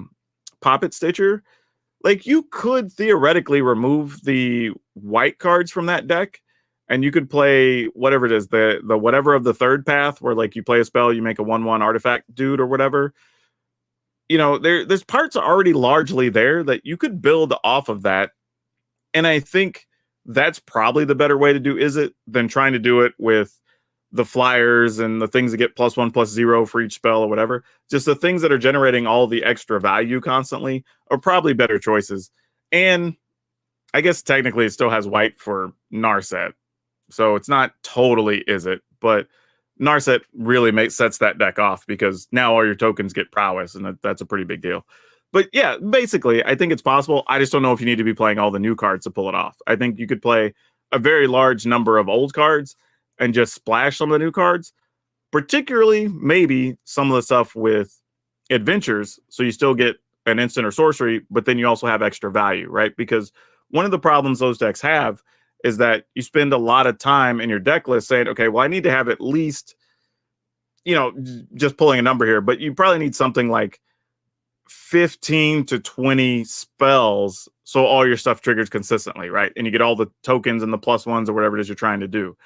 Poppet Stitcher, like you could theoretically remove the white cards from that deck, and you could play whatever it is, the whatever of the third path, where like you play a spell, you make a 1/1 artifact dude or whatever. You know, there's parts already largely there that you could build off of that. And I think that's probably the better way to do is it than trying to do it with the flyers and the things that get +1/+0 for each spell or whatever. Just the things that are generating all the extra value constantly are probably better choices. And I guess technically it still has white for Narset. So it's not totally is it, but Narset really sets that deck off because now all your tokens get prowess, and that's a pretty big deal. But yeah, basically, I think it's possible. I just don't know if you need to be playing all the new cards to pull it off. I think you could play a very large number of old cards and just splash some of the new cards, particularly maybe some of the stuff with adventures. So you still get an instant or sorcery, but then you also have extra value, right? Because one of the problems those decks have is that you spend a lot of time in your deck list saying, okay, well, I need to have at least, you know, just pulling a number here, but you probably need something like 15 to 20 spells so all your stuff triggers consistently, right? And you get all the tokens and the +1s or whatever it is you're trying to do.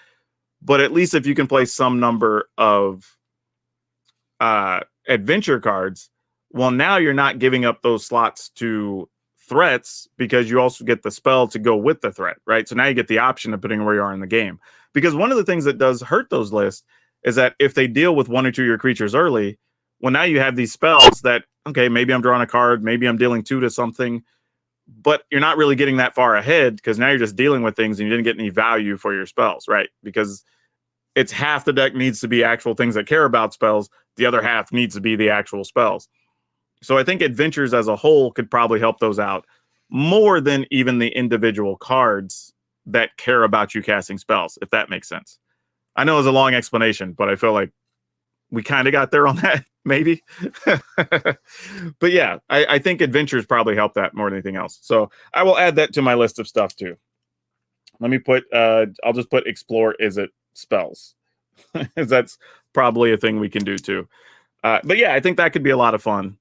But at least if you can play some number of adventure cards, well, now you're not giving up those slots to threats because you also get the spell to go with the threat, right? So now you get the option of putting where you are in the game. Because one of the things that does hurt those lists is that if they deal with 1 or 2 of your creatures early, well, now you have these spells that, okay, maybe I'm drawing a card, maybe I'm dealing 2 to something, but you're not really getting that far ahead because now you're just dealing with things and you didn't get any value for your spells, right? Because it's half the deck needs to be actual things that care about spells. The other half needs to be the actual spells. So I think adventures as a whole could probably help those out more than even the individual cards that care about you casting spells, if that makes sense. I know it's a long explanation, but I feel like we kind of got there on that, maybe. But yeah, I think adventures probably help that more than anything else. So I will add that to my list of stuff too. Let me put, I'll just put explore is it spells. That's probably a thing we can do too. But yeah, I think that could be a lot of fun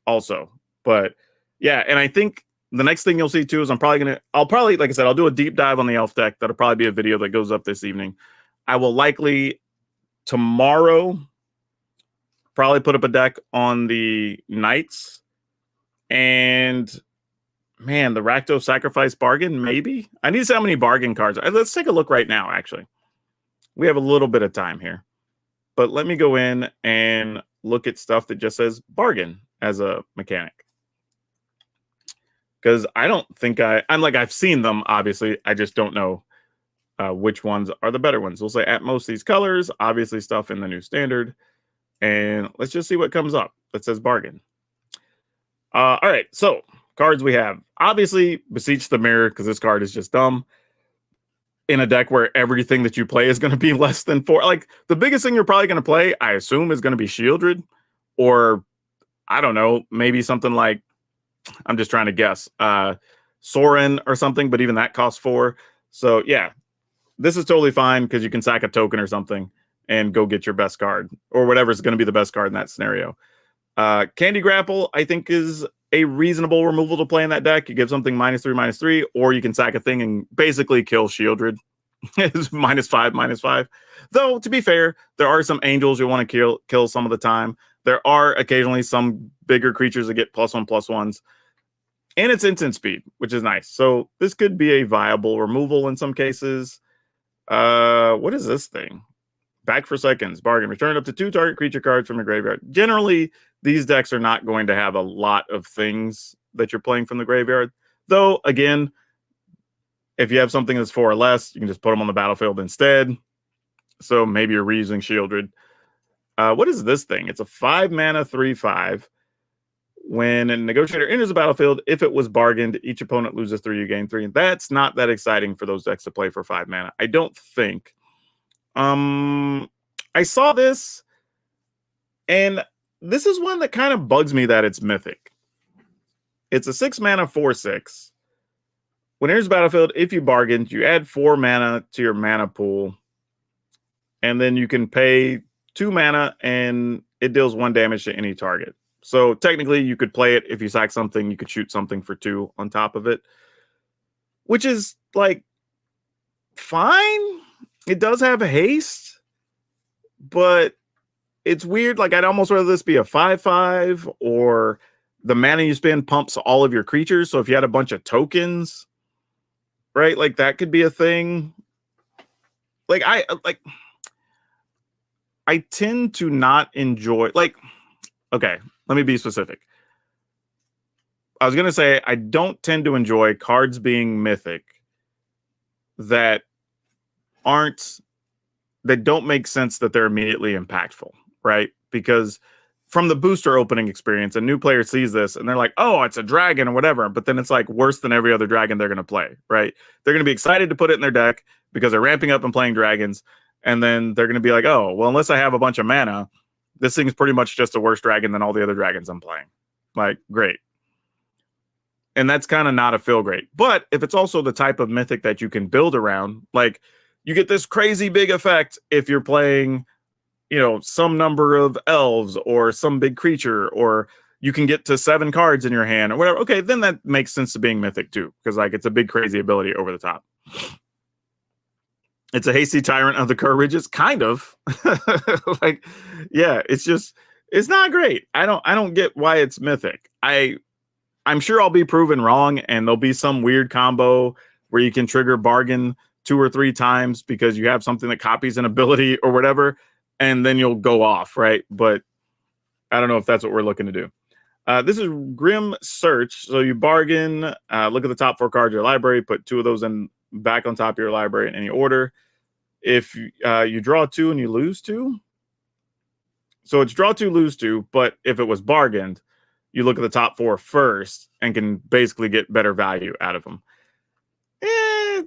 also. But yeah, and I think the next thing you'll see too is I'll probably, like I said, I'll do a deep dive on the elf deck. That'll probably be a video that goes up this evening. I will likely tomorrow probably put up a deck on the knights and man, the Rakdos Sacrifice bargain, maybe. I need to see how many bargain cards. Let's take a look right now, actually. We have a little bit of time here. But let me go in and look at stuff that just says bargain as a mechanic. Because I don't think I've seen them, obviously. I just don't know which ones are the better ones. We'll say at most these colors, obviously stuff in the new standard. And let's just see what comes up that says bargain. All right, so cards we have. Obviously, Beseech the Mirror, because this card is just dumb. In a deck where everything that you play is going to be less than 4. Like, the biggest thing you're probably going to play, I assume, is going to be Shieldred. Or, I don't know, maybe something like, I'm just trying to guess, Sorin or something, but even that costs 4. So, yeah, this is totally fine because you can sack a token or something and go get your best card. Or whatever's going to be the best card in that scenario. Candy Grapple, I think, is a reasonable removal to play in that deck. You give something -3/-3, or you can sack a thing and basically kill Shieldred. It's -5/-5. Though, to be fair, there are some angels you want to kill some of the time. There are occasionally some bigger creatures that get +1/+1s. And it's instant speed, which is nice. So this could be a viable removal in some cases. What is this thing? Back for seconds. Bargain. Return up to 2 target creature cards from your graveyard. Generally, these decks are not going to have a lot of things that you're playing from the graveyard. Though, again, if you have something that's 4 or less, you can just put them on the battlefield instead. So maybe you're reusing Shieldred. What is this thing? It's a 5-mana 3/5. When a negotiator enters the battlefield, if it was bargained, each opponent loses 3, you gain 3. And that's not that exciting for those decks to play for 5 mana. I don't think. I saw this, and this is one that kind of bugs me that it's mythic. It's a 6-mana 4/6. When it enters the battlefield, if you bargained, you add 4 mana to your mana pool, and then you can pay 2 mana, and it deals 1 damage to any target. So technically, you could play it if you sack something, you could shoot something for 2 on top of it, which is like fine. It does have haste, but it's weird. Like, I'd almost rather this be a 5/5, or the mana you spend pumps all of your creatures. So if you had a bunch of tokens, right, like that could be a thing. Like I tend to not enjoy, like, okay, let me be specific. I was gonna say I don't tend to enjoy cards being mythic that don't make sense that they're immediately impactful, right? Because from the booster opening experience, a new player sees this and they're like, oh, it's a dragon or whatever. But then it's like worse than every other dragon they're going to play, right? They're going to be excited to put it in their deck because they're ramping up and playing dragons. And then they're going to be like, oh, well, unless I have a bunch of mana, this thing's pretty much just a worse dragon than all the other dragons I'm playing. Like, great. And that's kind of not a feel great. But if it's also the type of mythic that you can build around, like, you get this crazy big effect if you're playing, you know, some number of elves or some big creature, or you can get to 7 cards in your hand or whatever. Okay, then that makes sense to being mythic too, because like it's a big crazy ability over the top. It's a hasty tyrant of the courageous, kind of. Like, yeah, it's not great. I don't get why it's mythic. I'm sure I'll be proven wrong, and there'll be some weird combo where you can trigger bargain 2 or 3 times because you have something that copies an ability or whatever, and then you'll go off, right? But I don't know if that's what we're looking to do. This is Grim Search. So you bargain, look at the top 4 cards of your library, put 2 of those back on top of your library in any order. If you draw 2 and you lose 2, so it's draw 2, lose 2, but if it was bargained, you look at the top 4 first and can basically get better value out of them.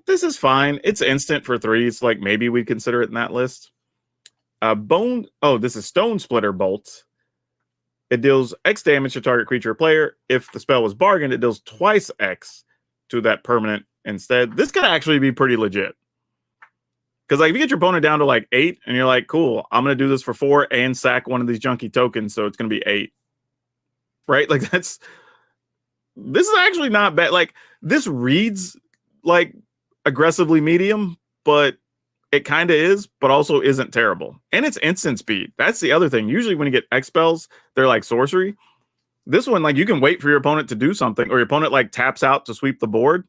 This is fine. It's instant for 3. It's like maybe we consider it in that list. This is Stone Splitter Bolt. It deals X damage to target creature or player. If the spell was bargained, it deals twice X to that permanent instead. This could actually be pretty legit. Because like if you get your opponent down to like 8 and you're like, cool, I'm going to do this for 4 and sack one of these junky tokens, so it's going to be 8. Right? Like this is actually not bad. Like this reads like aggressively medium, but it kind of is, but also isn't terrible. And it's instant speed. That's the other thing. Usually when you get X spells, they're like sorcery. This one, like you can wait for your opponent to do something, or your opponent like taps out to sweep the board,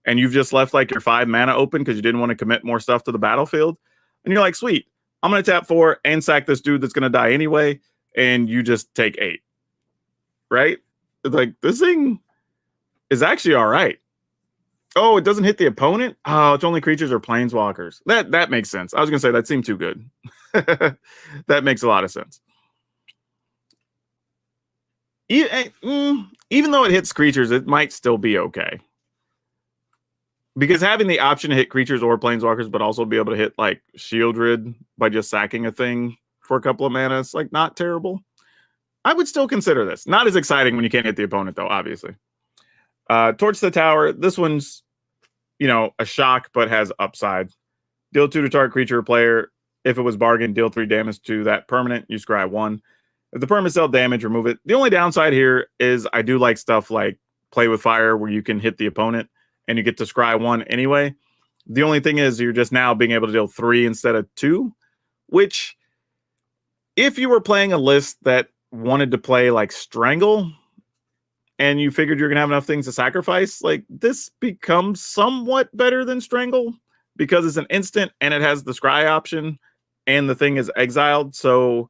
and you've just left like your 5 mana open because you didn't want to commit more stuff to the battlefield. And you're like, sweet, I'm going to tap 4 and sack this dude that's going to die anyway. And you just take 8. Right? It's like this thing is actually all right. Oh, it doesn't hit the opponent? Oh, it's only creatures or planeswalkers. That makes sense. I was going to say that seemed too good. That makes a lot of sense. Even though it hits creatures, it might still be okay. Because having the option to hit creatures or planeswalkers, but also be able to hit like Shieldred by just sacking a thing for a couple of mana, it's like not terrible. I would still consider this. Not as exciting when you can't hit the opponent, though, obviously. Torch the Tower. This one's, you know, a shock, but has upside. Deal 2 to target creature or player. If it was bargained, deal 3 damage to that permanent. You scry 1. If the permanent's dealt damage, remove it. The only downside here is I do like stuff like Play with Fire, where you can hit the opponent and you get to scry 1 anyway. The only thing is you're just now being able to deal 3 instead of 2, which if you were playing a list that wanted to play like Strangle and you figured you're gonna have enough things to sacrifice, like this becomes somewhat better than Strangle because it's an instant and it has the scry option and the thing is exiled. So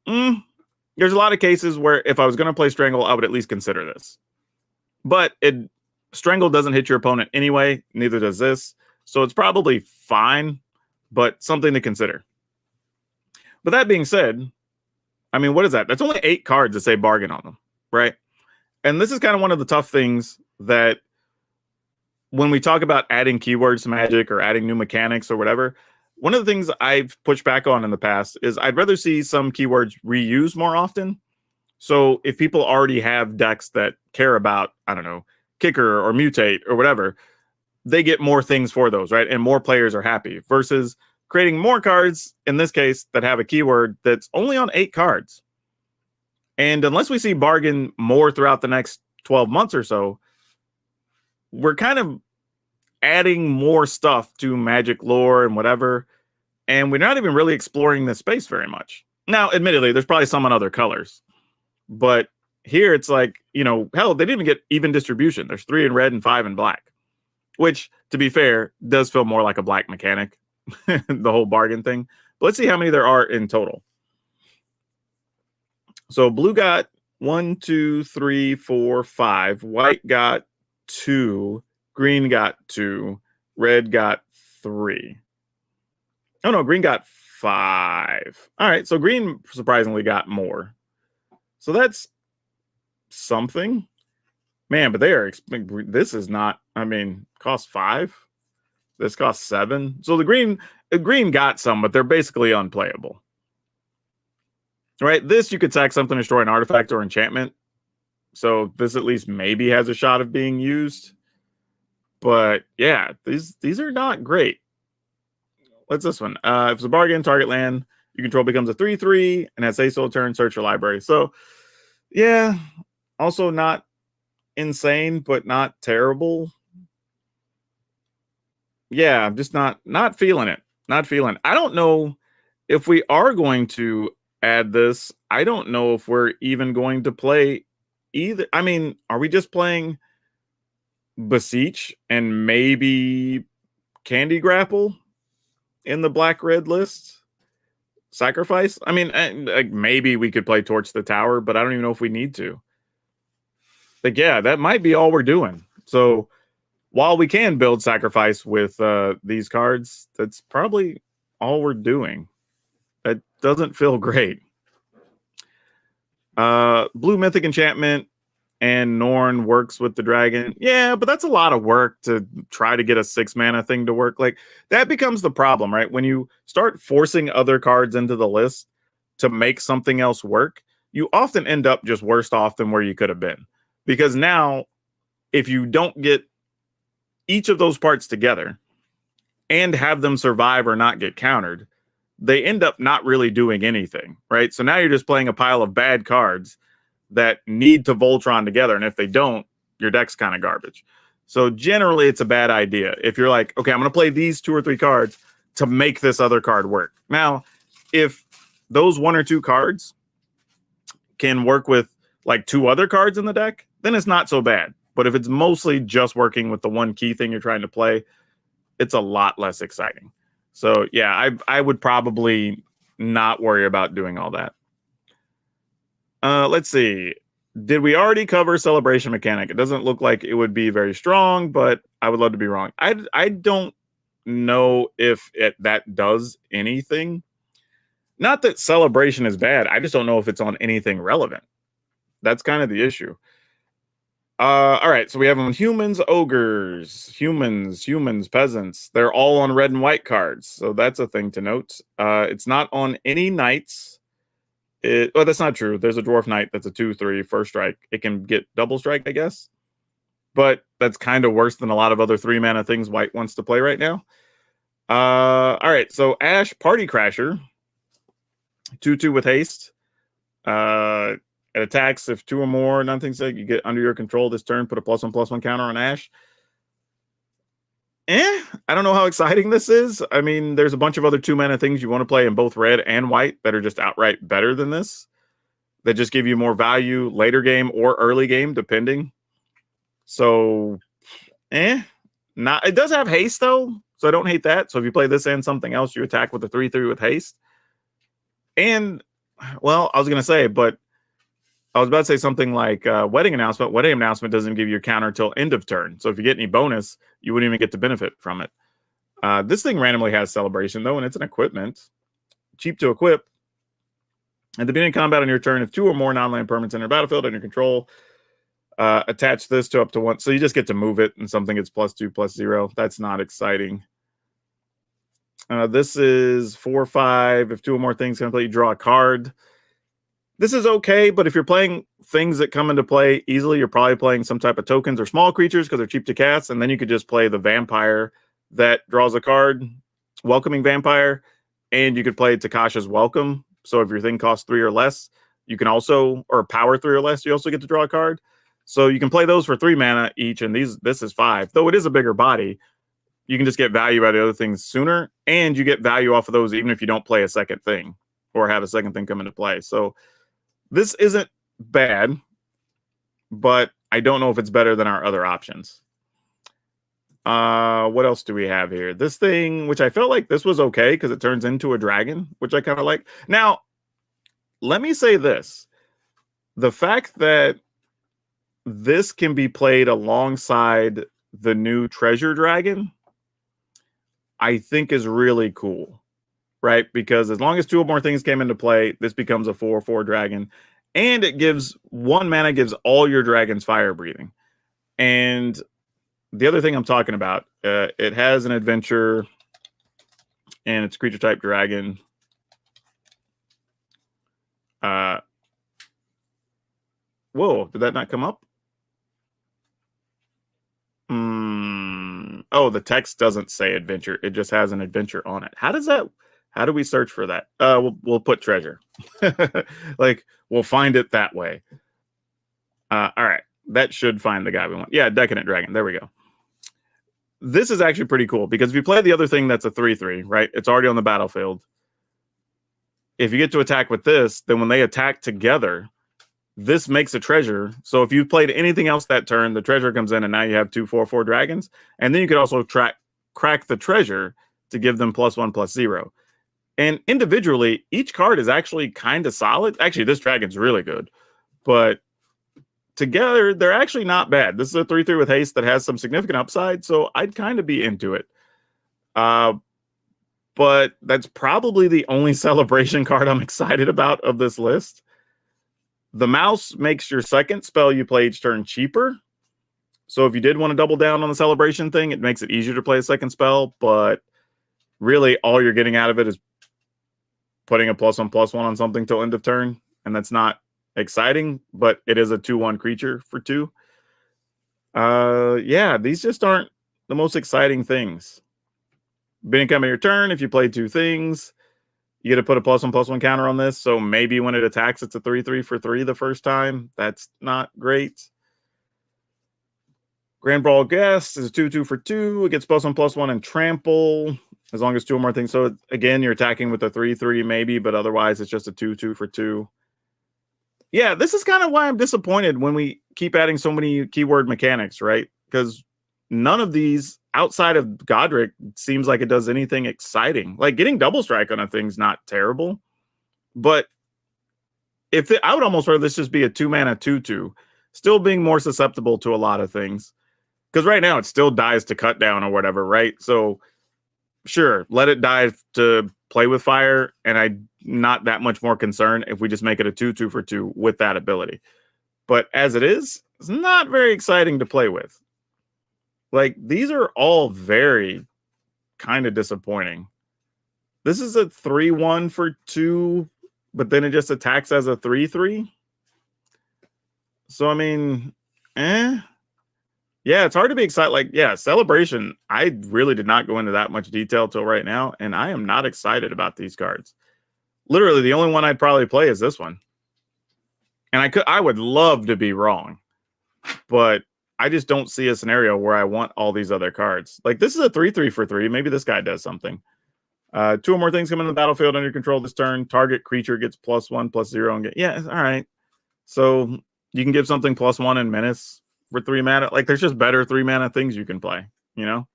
there's a lot of cases where if I was gonna play Strangle, I would at least consider this. But Strangle doesn't hit your opponent anyway, neither does this. So it's probably fine, but something to consider. But that being said, I mean, what is that? That's only 8 cards that say bargain on them, right? And this is kind of one of the tough things that when we talk about adding keywords to Magic or adding new mechanics or whatever, one of the things I've pushed back on in the past is I'd rather see some keywords reused more often. So if people already have decks that care about, I don't know, kicker or mutate or whatever, they get more things for those, right? And more players are happy versus creating more cards, in this case, that have a keyword that's only on 8 cards. And unless we see bargain more throughout the next 12 months or so, we're kind of adding more stuff to Magic lore and whatever, and we're not even really exploring this space very much. Now, admittedly, there's probably some in other colors, but here it's like, you know, hell, they didn't even get even distribution. There's 3 in red and 5 in black, which, to be fair, does feel more like a black mechanic, the whole bargain thing. But let's see how many there are in total. So blue got 1, 2, 3, 4, 5. White got 2. Green got 2. Red got 3. Oh, no, green got 5. All right, so green surprisingly got more. So that's something. Man, but they are, this is not, I mean, cost 5. This costs 7. So the green got some, but they're basically unplayable. Right? This, you could sack something, destroy an artifact or enchantment. So this at least maybe has a shot of being used. But yeah, these are not great. What's this one? If it's a bargain, target land you control becomes a 3/3 and has haste all turn, search your library. So yeah, also not insane, but not terrible. Yeah, I'm just not feeling it. Not feeling it. I don't know if we are going to add this. I don't know if we're even going to play either. I mean, are we just playing Beseech and maybe Candy Grapple in the black-red list? Sacrifice? I mean, like maybe we could play Torch the Tower, but I don't even know if we need to. Like, yeah, that might be all we're doing. So while we can build Sacrifice with these cards, that's probably all we're doing. That doesn't feel great. Blue Mythic Enchantment and Norn works with the dragon. Yeah, but that's a lot of work to try to get a 6-mana thing to work. Like, that becomes the problem, right? When you start forcing other cards into the list to make something else work, you often end up just worse off than where you could have been. Because now, if you don't get each of those parts together and have them survive or not get countered, they end up not really doing anything, right? So now you're just playing a pile of bad cards that need to Voltron together. And if they don't, your deck's kind of garbage. So generally, it's a bad idea. If you're like, okay, I'm going to play these 2 or 3 cards to make this other card work. Now, if those 1 or 2 cards can work with like 2 other cards in the deck, then it's not so bad. But if it's mostly just working with the one key thing you're trying to play, it's a lot less exciting. So yeah, I would probably not worry about doing all that. Let's see. Did we already cover Celebration Mechanic? It doesn't look like it would be very strong, but I would love to be wrong. I don't know if that does anything. Not that Celebration is bad. I just don't know if it's on anything relevant. That's kind of the issue. All right, so we have them humans, ogres, humans, peasants. They're all on red and white cards, so that's a thing to note. It's not on any knights. Oh, that's not true. There's a dwarf knight that's a 2/3 first strike. It can get double strike, I guess. But that's kind of worse than a lot of other 3-mana things white wants to play right now. All right, so Ash Party Crasher, 2/2 with haste. It attacks if 2 or more nothing's like you get under your control this turn. Put a +1/+1 counter on Ash. I don't know how exciting this is. I mean, there's a bunch of other 2-mana things you want to play in both red and white that are just outright better than this. That just give you more value later game or early game, depending. So, not. It does have haste though, so I don't hate that. So if you play this and something else, you attack with a 3/3 with haste. And well, I was gonna say, but I was about to say something like Wedding Announcement. Wedding Announcement doesn't give you a counter till end of turn. So if you get any bonus, you wouldn't even get to benefit from it. This thing randomly has Celebration, though, and it's an equipment. Cheap to equip. At the beginning of combat on your turn, if 2 or more non-land permanents enter the battlefield under control, attach this to up to 1. So you just get to move it, and something gets +2/+0. That's not exciting. This is 4/5. If 2 or more things come into play, you draw a card. This is okay, but if you're playing things that come into play easily, you're probably playing some type of tokens or small creatures because they're cheap to cast, and then you could just play the vampire that draws a card. Welcoming Vampire, and you could play Takasha's Welcome. So if your thing costs 3 or less, you can also, or power 3 or less, you also get to draw a card. So you can play those for 3 mana each, and this is 5. Though it is a bigger body, you can just get value out of the other things sooner, and you get value off of those even if you don't play a second thing or have a second thing come into play. So this isn't bad, but I don't know if it's better than our other options. What else do we have here? This thing, which I felt like this was okay because it turns into a dragon, which I kind of like. Now, let me say this. The fact that this can be played alongside the new treasure dragon, I think is really cool, right? Because as long as 2 or more things came into play, this becomes a 4/4 dragon, and it gives 1 mana, gives all your dragons fire breathing. And the other thing I'm talking about, it has an adventure, and it's creature type dragon. Whoa, did that not come up? Oh, the text doesn't say adventure. It just has an adventure on it. How do we search for that? We'll put treasure. Like, we'll find it that way. All right. That should find the guy we want. Yeah, Decadent Dragon. There we go. This is actually pretty cool because if you play the other thing that's a 3/3, right? It's already on the battlefield. If you get to attack with this, then when they attack together, this makes a treasure. So if you played anything else that turn, the treasure comes in, and now you have 2 4/4 dragons. And then you could also crack the treasure to give them +1/+0. And individually, each card is actually kind of solid. Actually, this dragon's really good, but together they're actually not bad. This is a 3/3 with haste that has some significant upside, so I'd kind of be into it. But that's probably the only celebration card I'm excited about of this list. The mouse makes your second spell you play each turn cheaper. So if you did want to double down on the celebration thing, it makes it easier to play a second spell. But really, all you're getting out of it is putting a +1/+1 on something till end of turn. And that's not exciting, but it is a 2/1 creature for 2. Yeah, these just aren't the most exciting things. Beginning coming your turn, if you play 2 things, you get to put a +1/+1 counter on this. So maybe when it attacks, it's a 3/3 for 3 the first time. That's not great. Grand Brawl Guest is a 2/2 for 2. It gets +1/+1 and trample as long as 2 or more things. So again, you're attacking with a 3/3 maybe, but otherwise it's just a 2/2 for 2. Yeah, this is kind of why I'm disappointed when we keep adding so many keyword mechanics, right? Because none of these outside of Godric seems like it does anything exciting. Like getting double strike on a thing's not terrible, but I would almost rather this just be a 2 mana 2/2, still being more susceptible to a lot of things. Because right now it still dies to cut down or whatever, right? So sure, let it die to play with fire, and I'm not that much more concerned if we just make it a 2/2 for 2 with that ability. But as it is, it's not very exciting to play with. Like, these are all very kind of disappointing. This is a 3/1 for 2, but then it just attacks as a 3/3. So, I mean, yeah, it's hard to be excited. Like, yeah, Celebration, I really did not go into that much detail till right now, and I am not excited about these cards. Literally, the only one I'd probably play is this one. And I would love to be wrong, but I just don't see a scenario where I want all these other cards. Like, this is a 3/3 for 3. Maybe this guy does something. 2 or more things come in the battlefield under control this turn. Target creature gets +1/+0 and yeah, all right. So you can give something +1 and menace for 3 mana. Like, there's just better 3 mana things you can play, you know?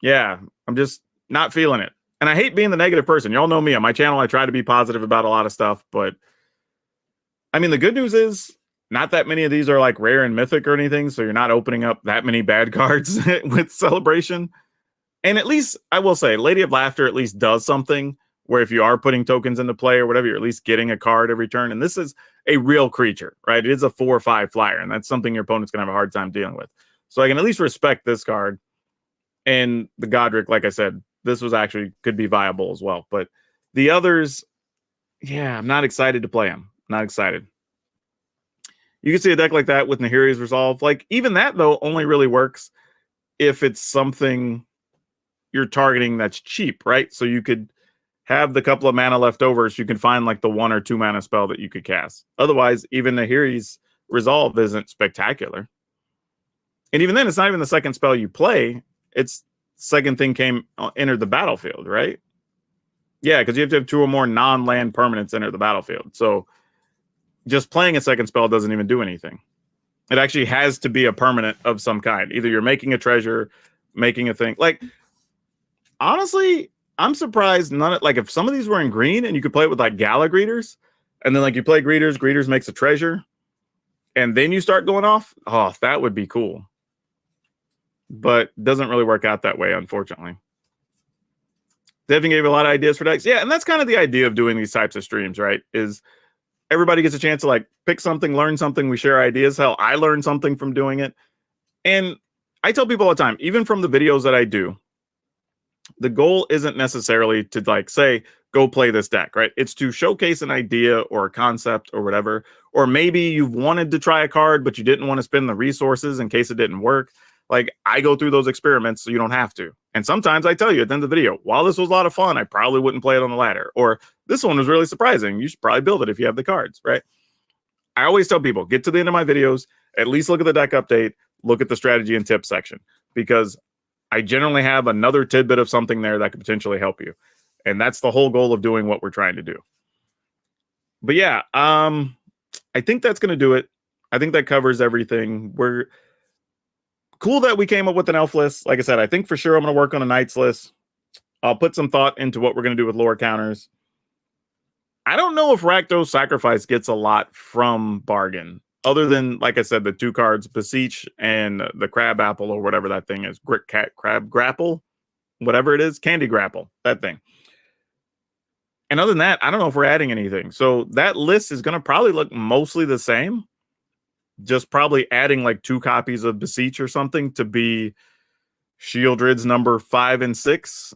Yeah, I'm just not feeling it. And I hate being the negative person. Y'all know me on my channel. I try to be positive about a lot of stuff, but I mean, the good news is not that many of these are like rare and mythic or anything. So you're not opening up that many bad cards with Celebration. And at least I will say Lady of Laughter at least does something where if you are putting tokens into play or whatever, you're at least getting a card every turn. And this is a real creature, right? It is a 4 or 5 flyer, and that's something your opponent's going to have a hard time dealing with. So I can at least respect this card. And the Godric, like I said, this was actually could be viable as well. But the others, yeah, I'm not excited to play them. Not excited. You can see a deck like that with Nahiri's Resolve. Like, even that, though, only really works if it's something you're targeting that's cheap, right? So you could have the couple of mana left over, so you can find like the 1 or 2 mana spell that you could cast. Otherwise, even Nahiri's Resolve isn't spectacular. And even then, it's not even the second spell you play. It's second thing entered the battlefield, right? Yeah, because you have to have 2 or more non-land permanents enter the battlefield. So just playing a second spell doesn't even do anything. It actually has to be a permanent of some kind. Either you're making a treasure, making a thing. Like, honestly, I'm surprised if some of these were in green and you could play it with like Gala Greeters, and then like you play Greeters makes a treasure, and then you start going off. Oh, that would be cool. But doesn't really work out that way, unfortunately. Devin gave a lot of ideas for decks. Yeah, and that's kind of the idea of doing these types of streams, right? Is everybody gets a chance to like pick something, learn something. We share ideas. Hell, I learned something from doing it. And I tell people all the time, even from the videos that I do, the goal isn't necessarily to like say, go play this deck, right? It's to showcase an idea or a concept or whatever. Or maybe you've wanted to try a card, but you didn't want to spend the resources in case it didn't work. Like, I go through those experiments so you don't have to. And sometimes I tell you at the end of the video, while this was a lot of fun, I probably wouldn't play it on the ladder. Or this one was really surprising. You should probably build it if you have the cards, right? I always tell people, get to the end of my videos, at least look at the deck update, look at the strategy and tips section, because I generally have another tidbit of something there that could potentially help you. And that's the whole goal of doing what we're trying to do. But yeah, I think that's going to do it. I think that covers everything. We're cool that we came up with an elf list. Like I said, I think for sure I'm going to work on a knights list. I'll put some thought into what we're going to do with lore counters. I don't know if Rakdos Sacrifice gets a lot from Bargain, other than, like I said, the 2 cards, Beseech and the Crab Apple or whatever that thing is. Crab Grapple, whatever it is. Candy Grapple, that thing. And other than that, I don't know if we're adding anything. So that list is going to probably look mostly the same. Just probably adding like 2 copies of Beseech or something to be Shieldred's number 5 and 6,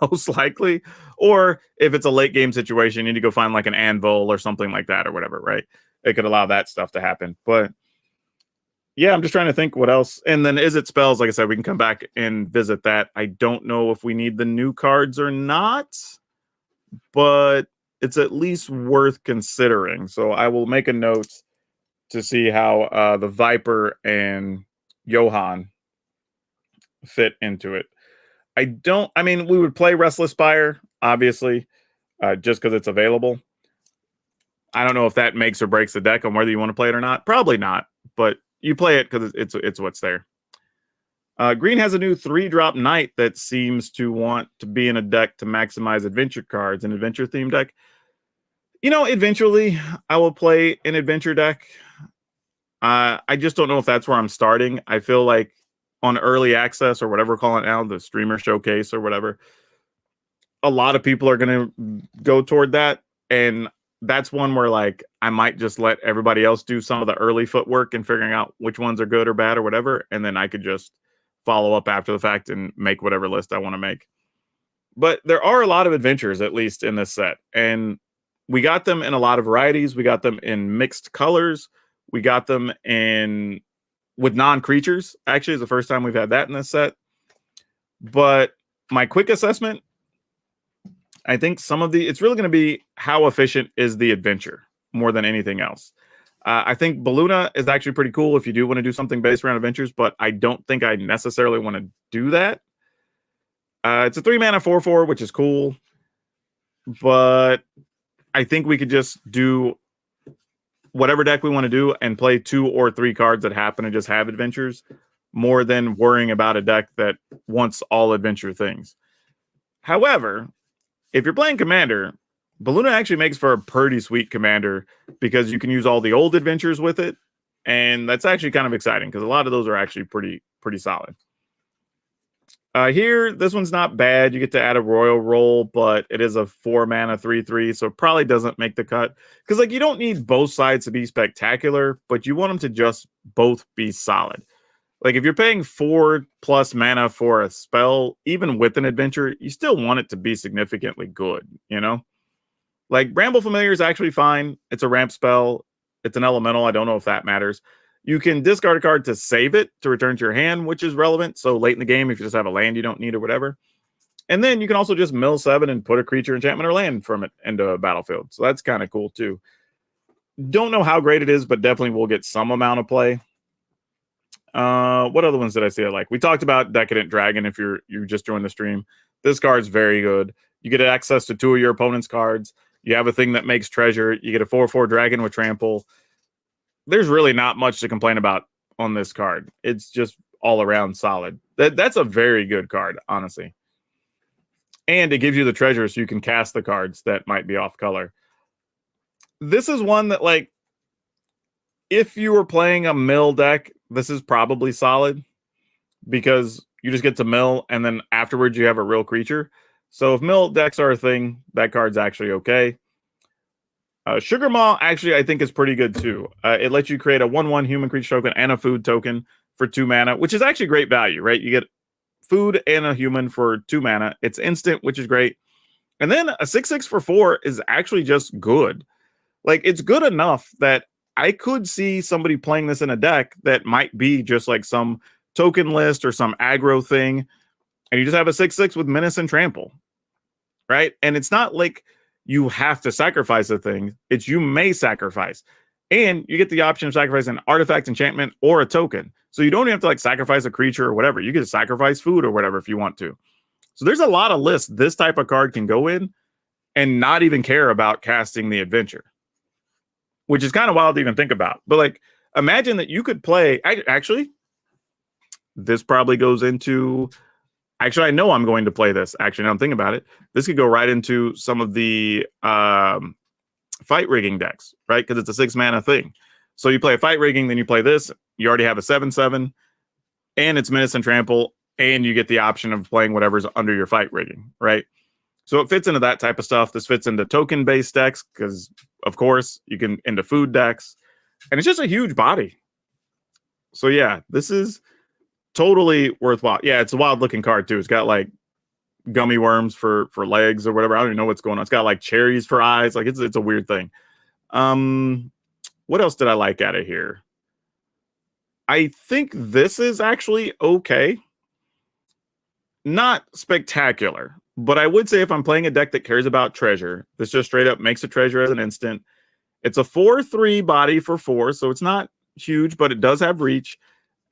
most likely. Or if it's a late game situation, you need to go find like an Anvil or something like that or whatever, right? It could allow that stuff to happen. But yeah, I'm just trying to think what else. And then is it spells? Like I said, we can come back and visit that. I don't know if we need the new cards or not, but it's at least worth considering. So I will make a note to see how the Viper and Johan fit into it. I mean, we would play Restless Spire, obviously, just because it's available. I don't know if that makes or breaks the deck on whether you want to play it or not. Probably not, but you play it because it's what's there. Green has a new 3-drop Knight that seems to want to be in a deck to maximize adventure cards, an adventure themed deck. You know, eventually I will play an adventure deck. I just don't know if that's where I'm starting. I feel like on early access or whatever we're calling it now, the streamer showcase or whatever, a lot of people are going to go toward that. And that's one where like I might just let everybody else do some of the early footwork and figuring out which ones are good or bad or whatever. And then I could just follow up after the fact and make whatever list I want to make. But there are a lot of adventures, at least in this set. And we got them in a lot of varieties. We got them in mixed colors. We got them in with non-creatures. Actually, it's the first time we've had that in this set. But my quick assessment, I think it's really going to be how efficient is the adventure more than anything else. I think Baluna is actually pretty cool if you do want to do something based around adventures, but I don't think I necessarily want to do that. It's a 3-mana 4/4, which is cool. But I think we could just do whatever deck we want to do and play 2 or 3 cards that happen to just have adventures more than worrying about a deck that wants all adventure things. However, if you're playing Commander, Baluna actually makes for a pretty sweet Commander because you can use all the old adventures with it. And that's actually kind of exciting because a lot of those are actually pretty solid. Here, this one's not bad. You get to add a Royal Roll, but it is a 4-mana 3/3, so it probably doesn't make the cut. Because like you don't need both sides to be spectacular, but you want them to just both be solid. Like if you're paying 4+ mana for a spell, even with an adventure, you still want it to be significantly good, you know? Like Bramble Familiar is actually fine. It's a ramp spell. It's an elemental. I don't know if that matters. You can discard a card to save it to return to your hand, which is relevant. So late in the game, if you just have a land you don't need or whatever. And then you can also just mill 7 and put a creature, enchantment, or land from it into a battlefield. So that's kind of cool too. Don't know how great it is, but definitely will get some amount of play. What other ones did I see I like? We talked about Decadent Dragon if you just joined the stream. This card's very good. You get access to 2 of your opponent's cards. You have a thing that makes treasure. You get a 4/4 dragon with trample. There's really not much to complain about on this card. It's just all around solid. That's a very good card, honestly. And it gives you the treasure so you can cast the cards that might be off color. This is one that, like, if you were playing a mill deck, this is probably solid because you just get to mill and then afterwards you have a real creature. So if mill decks are a thing, that card's actually okay. Sugar Maw actually I think is pretty good too. It lets you create a 1/1 human creature token and a food token for 2 mana, which is actually great value, right? You get food and a human for 2 mana. It's instant, which is great. And then a 6/6 for 4 is actually just good. Like, it's good enough that I could see somebody playing this in a deck that might be just like some token list or some aggro thing. And you just have a 6/6 with menace and trample, right? And it's not like you have to sacrifice a thing. It's you may sacrifice. And you get the option of sacrificing an artifact, enchantment, or a token. So you don't even have to like sacrifice a creature or whatever. You can sacrifice food or whatever if you want to. So there's a lot of lists this type of card can go in and not even care about casting the adventure, which is kind of wild to even think about. But like, imagine that you could play. Actually, this probably goes into. Actually, I know I'm going to play this. Actually, now I'm thinking about it. This could go right into some of the fight rigging decks, right? Because it's a 6 mana thing. So you play a fight rigging, then you play this. You already have a 7/7, and it's menace and trample, and you get the option of playing whatever's under your fight rigging, right? So it fits into that type of stuff. This fits into token-based decks because, of course, you can into food decks, and it's just a huge body. So yeah, this is totally worthwhile. Yeah, it's a wild-looking card too. It's got like gummy worms for legs or whatever. I don't even know what's going on. It's got like cherries for eyes. Like it's a weird thing. What else did I like out of here? I think this is actually okay. Not spectacular, but I would say if I'm playing a deck that cares about treasure, this just straight up makes a treasure as an instant. It's a 4/3 body for 4, so it's not huge, but it does have reach.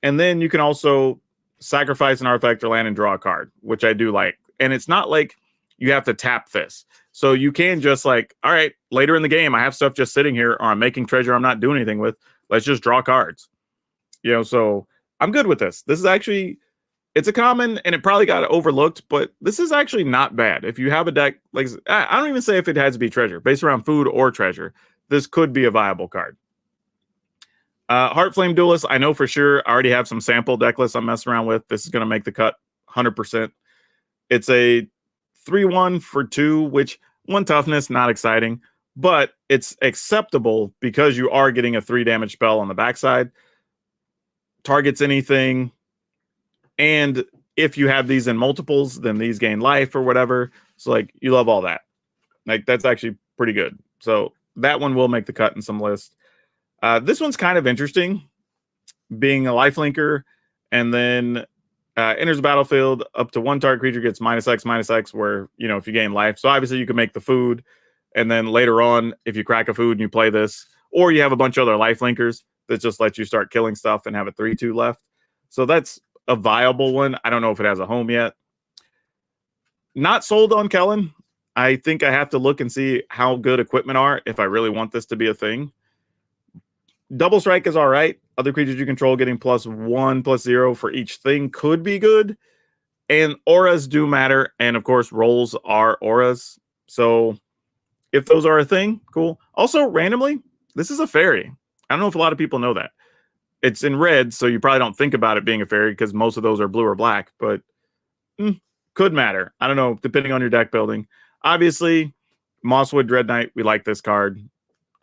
And then you can also sacrifice an artifact or land and draw a card, which I do like. And it's not like you have to tap this. So you can just like, all right, later in the game, I have stuff just sitting here or I'm making treasure I'm not doing anything with. Let's just draw cards. You know, so I'm good with this. This is actually, it's a common and it probably got overlooked, but this is actually not bad. If you have a deck, like, I don't even say if it has to be treasure, based around food or treasure, this could be a viable card. Heartflame Duelist, I know for sure. I already have some sample deck lists I'm messing around with. This is going to make the cut 100%. It's a 3/1 for 2, which 1 toughness, not exciting, but it's acceptable because you are getting a 3 damage spell on the backside. Targets anything. And if you have these in multiples, then these gain life or whatever. So like you love all that. Like that's actually pretty good. So that one will make the cut in some lists. This one's kind of interesting, being a lifelinker, and then enters the battlefield up to 1 target creature gets -X/-X, where, you know, if you gain life. So obviously you can make the food, and then later on, if you crack a food and you play this, or you have a bunch of other lifelinkers that just let you start killing stuff and have a 3/2 left. So that's a viable one. I don't know if it has a home yet. Not sold on Kellen. I think I have to look and see how good equipment are if I really want this to be a thing. Double strike is all right. Other creatures you control getting +1/+0 for each thing could be good. And auras do matter. And of course, rolls are auras. So if those are a thing, cool. Also, randomly, this is a fairy. I don't know if a lot of people know that. It's in red, so you probably don't think about it being a fairy because most of those are blue or black, but could matter. I don't know, depending on your deck building. Obviously, Mosswood Dread Knight, we like this card.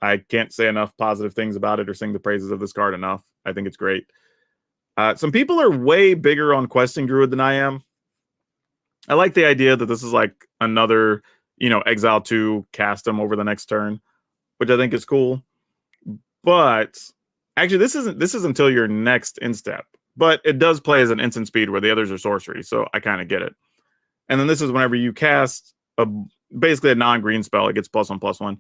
I can't say enough positive things about it or sing the praises of this card enough. I think it's great. Some people are way bigger on Questing Druid than I am. I like the idea that this is like another, you know, Exile 2, cast them over the next turn, which I think is cool. But Actually, this is until your next instep, but it does play as an instant speed where the others are sorcery, so I kind of get it. And then this is whenever you cast basically a non-green spell, it gets +1/+1.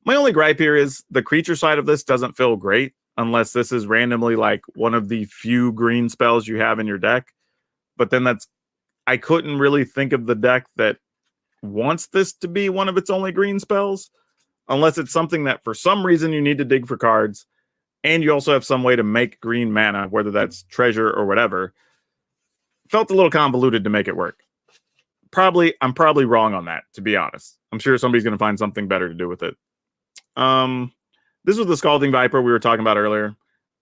My only gripe here is the creature side of this doesn't feel great unless this is randomly like one of the few green spells you have in your deck. But then I couldn't really think of the deck that wants this to be one of its only green spells, unless it's something that for some reason you need to dig for cards, and you also have some way to make green mana, whether that's treasure or whatever. Felt a little convoluted to make it work. I'm probably wrong on that, to be honest. I'm sure somebody's going to find something better to do with it. This was the Scalding Viper we were talking about earlier.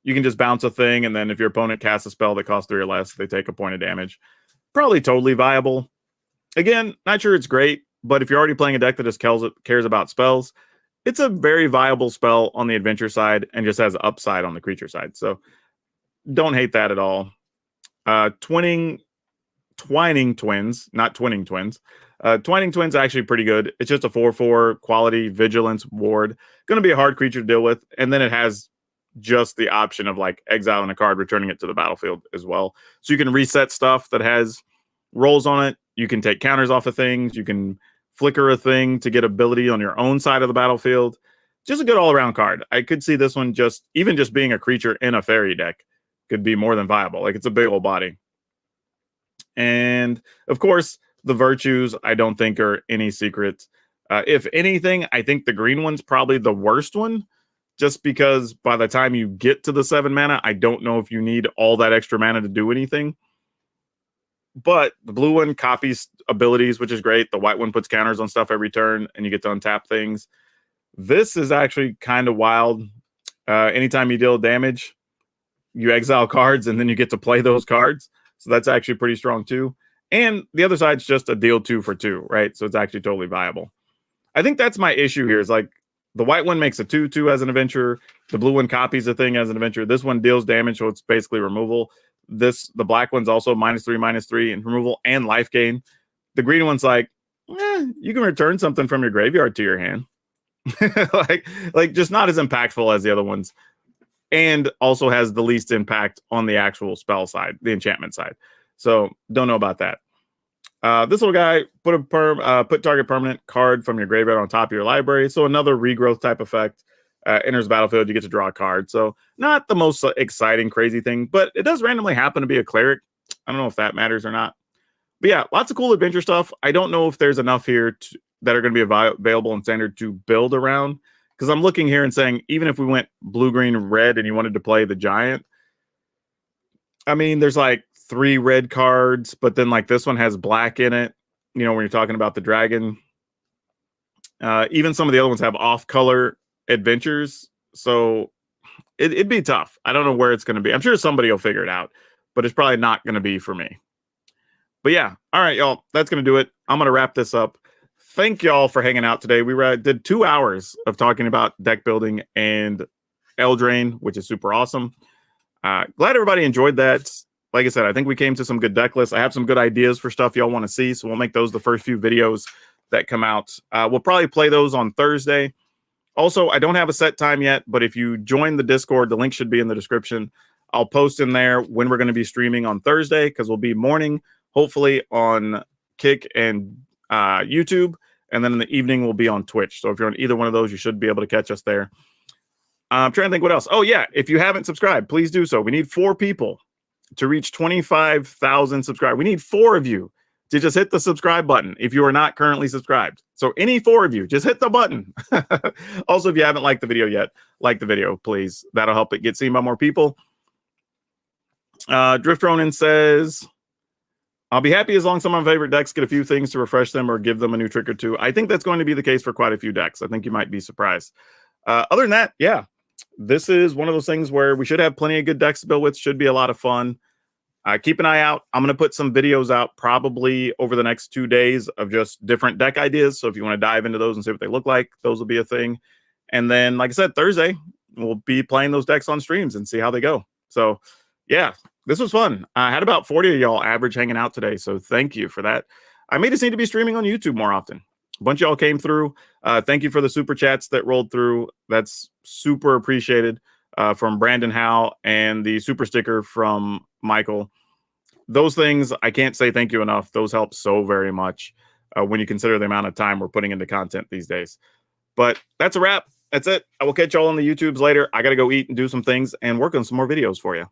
You can just bounce a thing, and then if your opponent casts a spell that costs 3 or less, they take a point of damage. Probably totally viable. Again, not sure it's great, but if you're already playing a deck that just cares about spells, it's a very viable spell on the adventure side and just has upside on the creature side. So don't hate that at all. Twining Twins, not Twinning Twins. Twining Twins actually pretty good. It's just a 4/4 quality vigilance ward. Going to be a hard creature to deal with. And then it has just the option of like exiling a card, returning it to the battlefield as well. So you can reset stuff that has rolls on it. You can take counters off of things. You can flicker a thing to get ability on your own side of the battlefield. Just a good all-around card. I could see this one just being a creature in a fairy deck could be more than viable. Like, it's a big old body. And of course, the virtues I don't think are any secret. If anything, I think the green one's probably the worst one, just because by the time you get to the 7 mana, I don't know if you need all that extra mana to do anything. But the blue one copies abilities, which is great. The white one puts counters on stuff every turn, and you get to untap things. This is actually kind of wild. Anytime you deal damage, you exile cards, and then you get to play those cards. So that's actually pretty strong too. And the other side's just a deal 2 for 2, right? So it's actually totally viable. I think that's my issue here is like the white one makes a 2/2 as an adventure. The blue one copies a thing as an adventure. This one deals damage, so it's basically removal. The black one's also -3/-3 in removal and life gain. The green one's like, you can return something from your graveyard to your hand. like just not as impactful as the other ones. And also has the least impact on the actual spell side, the enchantment side. So don't know about that. This little guy, put target permanent card from your graveyard on top of your library. So another regrowth type effect. Enters the battlefield, you get to draw a card. So not the most exciting, crazy thing, but it does randomly happen to be a cleric. I don't know if that matters or not. But yeah, lots of cool adventure stuff. I don't know if there's enough here that are going to be available in standard to build around. Because I'm looking here and saying, even if we went blue, green, red, and you wanted to play the giant, I mean, there's like 3 red cards, but then like this one has black in it. You know, when you're talking about the dragon. Even some of the other ones have off-color adventures. So it'd be tough. I don't know where it's going to be. I'm sure somebody will figure it out, but it's probably not going to be for me. But yeah, all right, y'all. That's going to do it. I'm going to wrap this up. Thank y'all for hanging out today. We did 2 hours of talking about deck building and Eldraine, which is super awesome. Glad everybody enjoyed that. Like I said, I think we came to some good deck lists. I have some good ideas for stuff y'all want to see, so we'll make those the first few videos that come out. We'll probably play those on Thursday. Also, I don't have a set time yet, but if you join the Discord, the link should be in the description. I'll post in there when we're going to be streaming on Thursday, because we'll be morning, hopefully on Kick and YouTube, and then in the evening we'll be on Twitch. So if you're on either one of those, you should be able to catch us there. I'm trying to think what else. Oh yeah, if you haven't subscribed, please do so. We need 4 people to reach 25,000 subscribers. We need 4 of you to just hit the subscribe button if you are not currently subscribed. So any 4 of you, just hit the button. Also, if you haven't liked the video yet, like the video, please. That'll help it get seen by more people. Drift Ronin says, I'll be happy as long as some of my favorite decks get a few things to refresh them or give them a new trick or two. I think that's going to be the case for quite a few decks. I think you might be surprised. Other than that, yeah, this is one of those things where we should have plenty of good decks to build with. Should be a lot of fun. Keep an eye out. I'm going to put some videos out probably over the next 2 days of just different deck ideas. So if you want to dive into those and see what they look like, those will be a thing. And then, like I said, Thursday, we'll be playing those decks on streams and see how they go. So yeah, this was fun. I had about 40 of y'all average hanging out today. So thank you for that. I may just need to be streaming on YouTube more often. A bunch of y'all came through. Thank you for the super chats that rolled through. That's super appreciated. from Brandon Howe and the super sticker from Michael. Those things, I can't say thank you enough. Those help so very much when you consider the amount of time we're putting into content these days. But that's a wrap. That's it. I will catch y'all on the YouTubes later. I got to go eat and do some things and work on some more videos for you.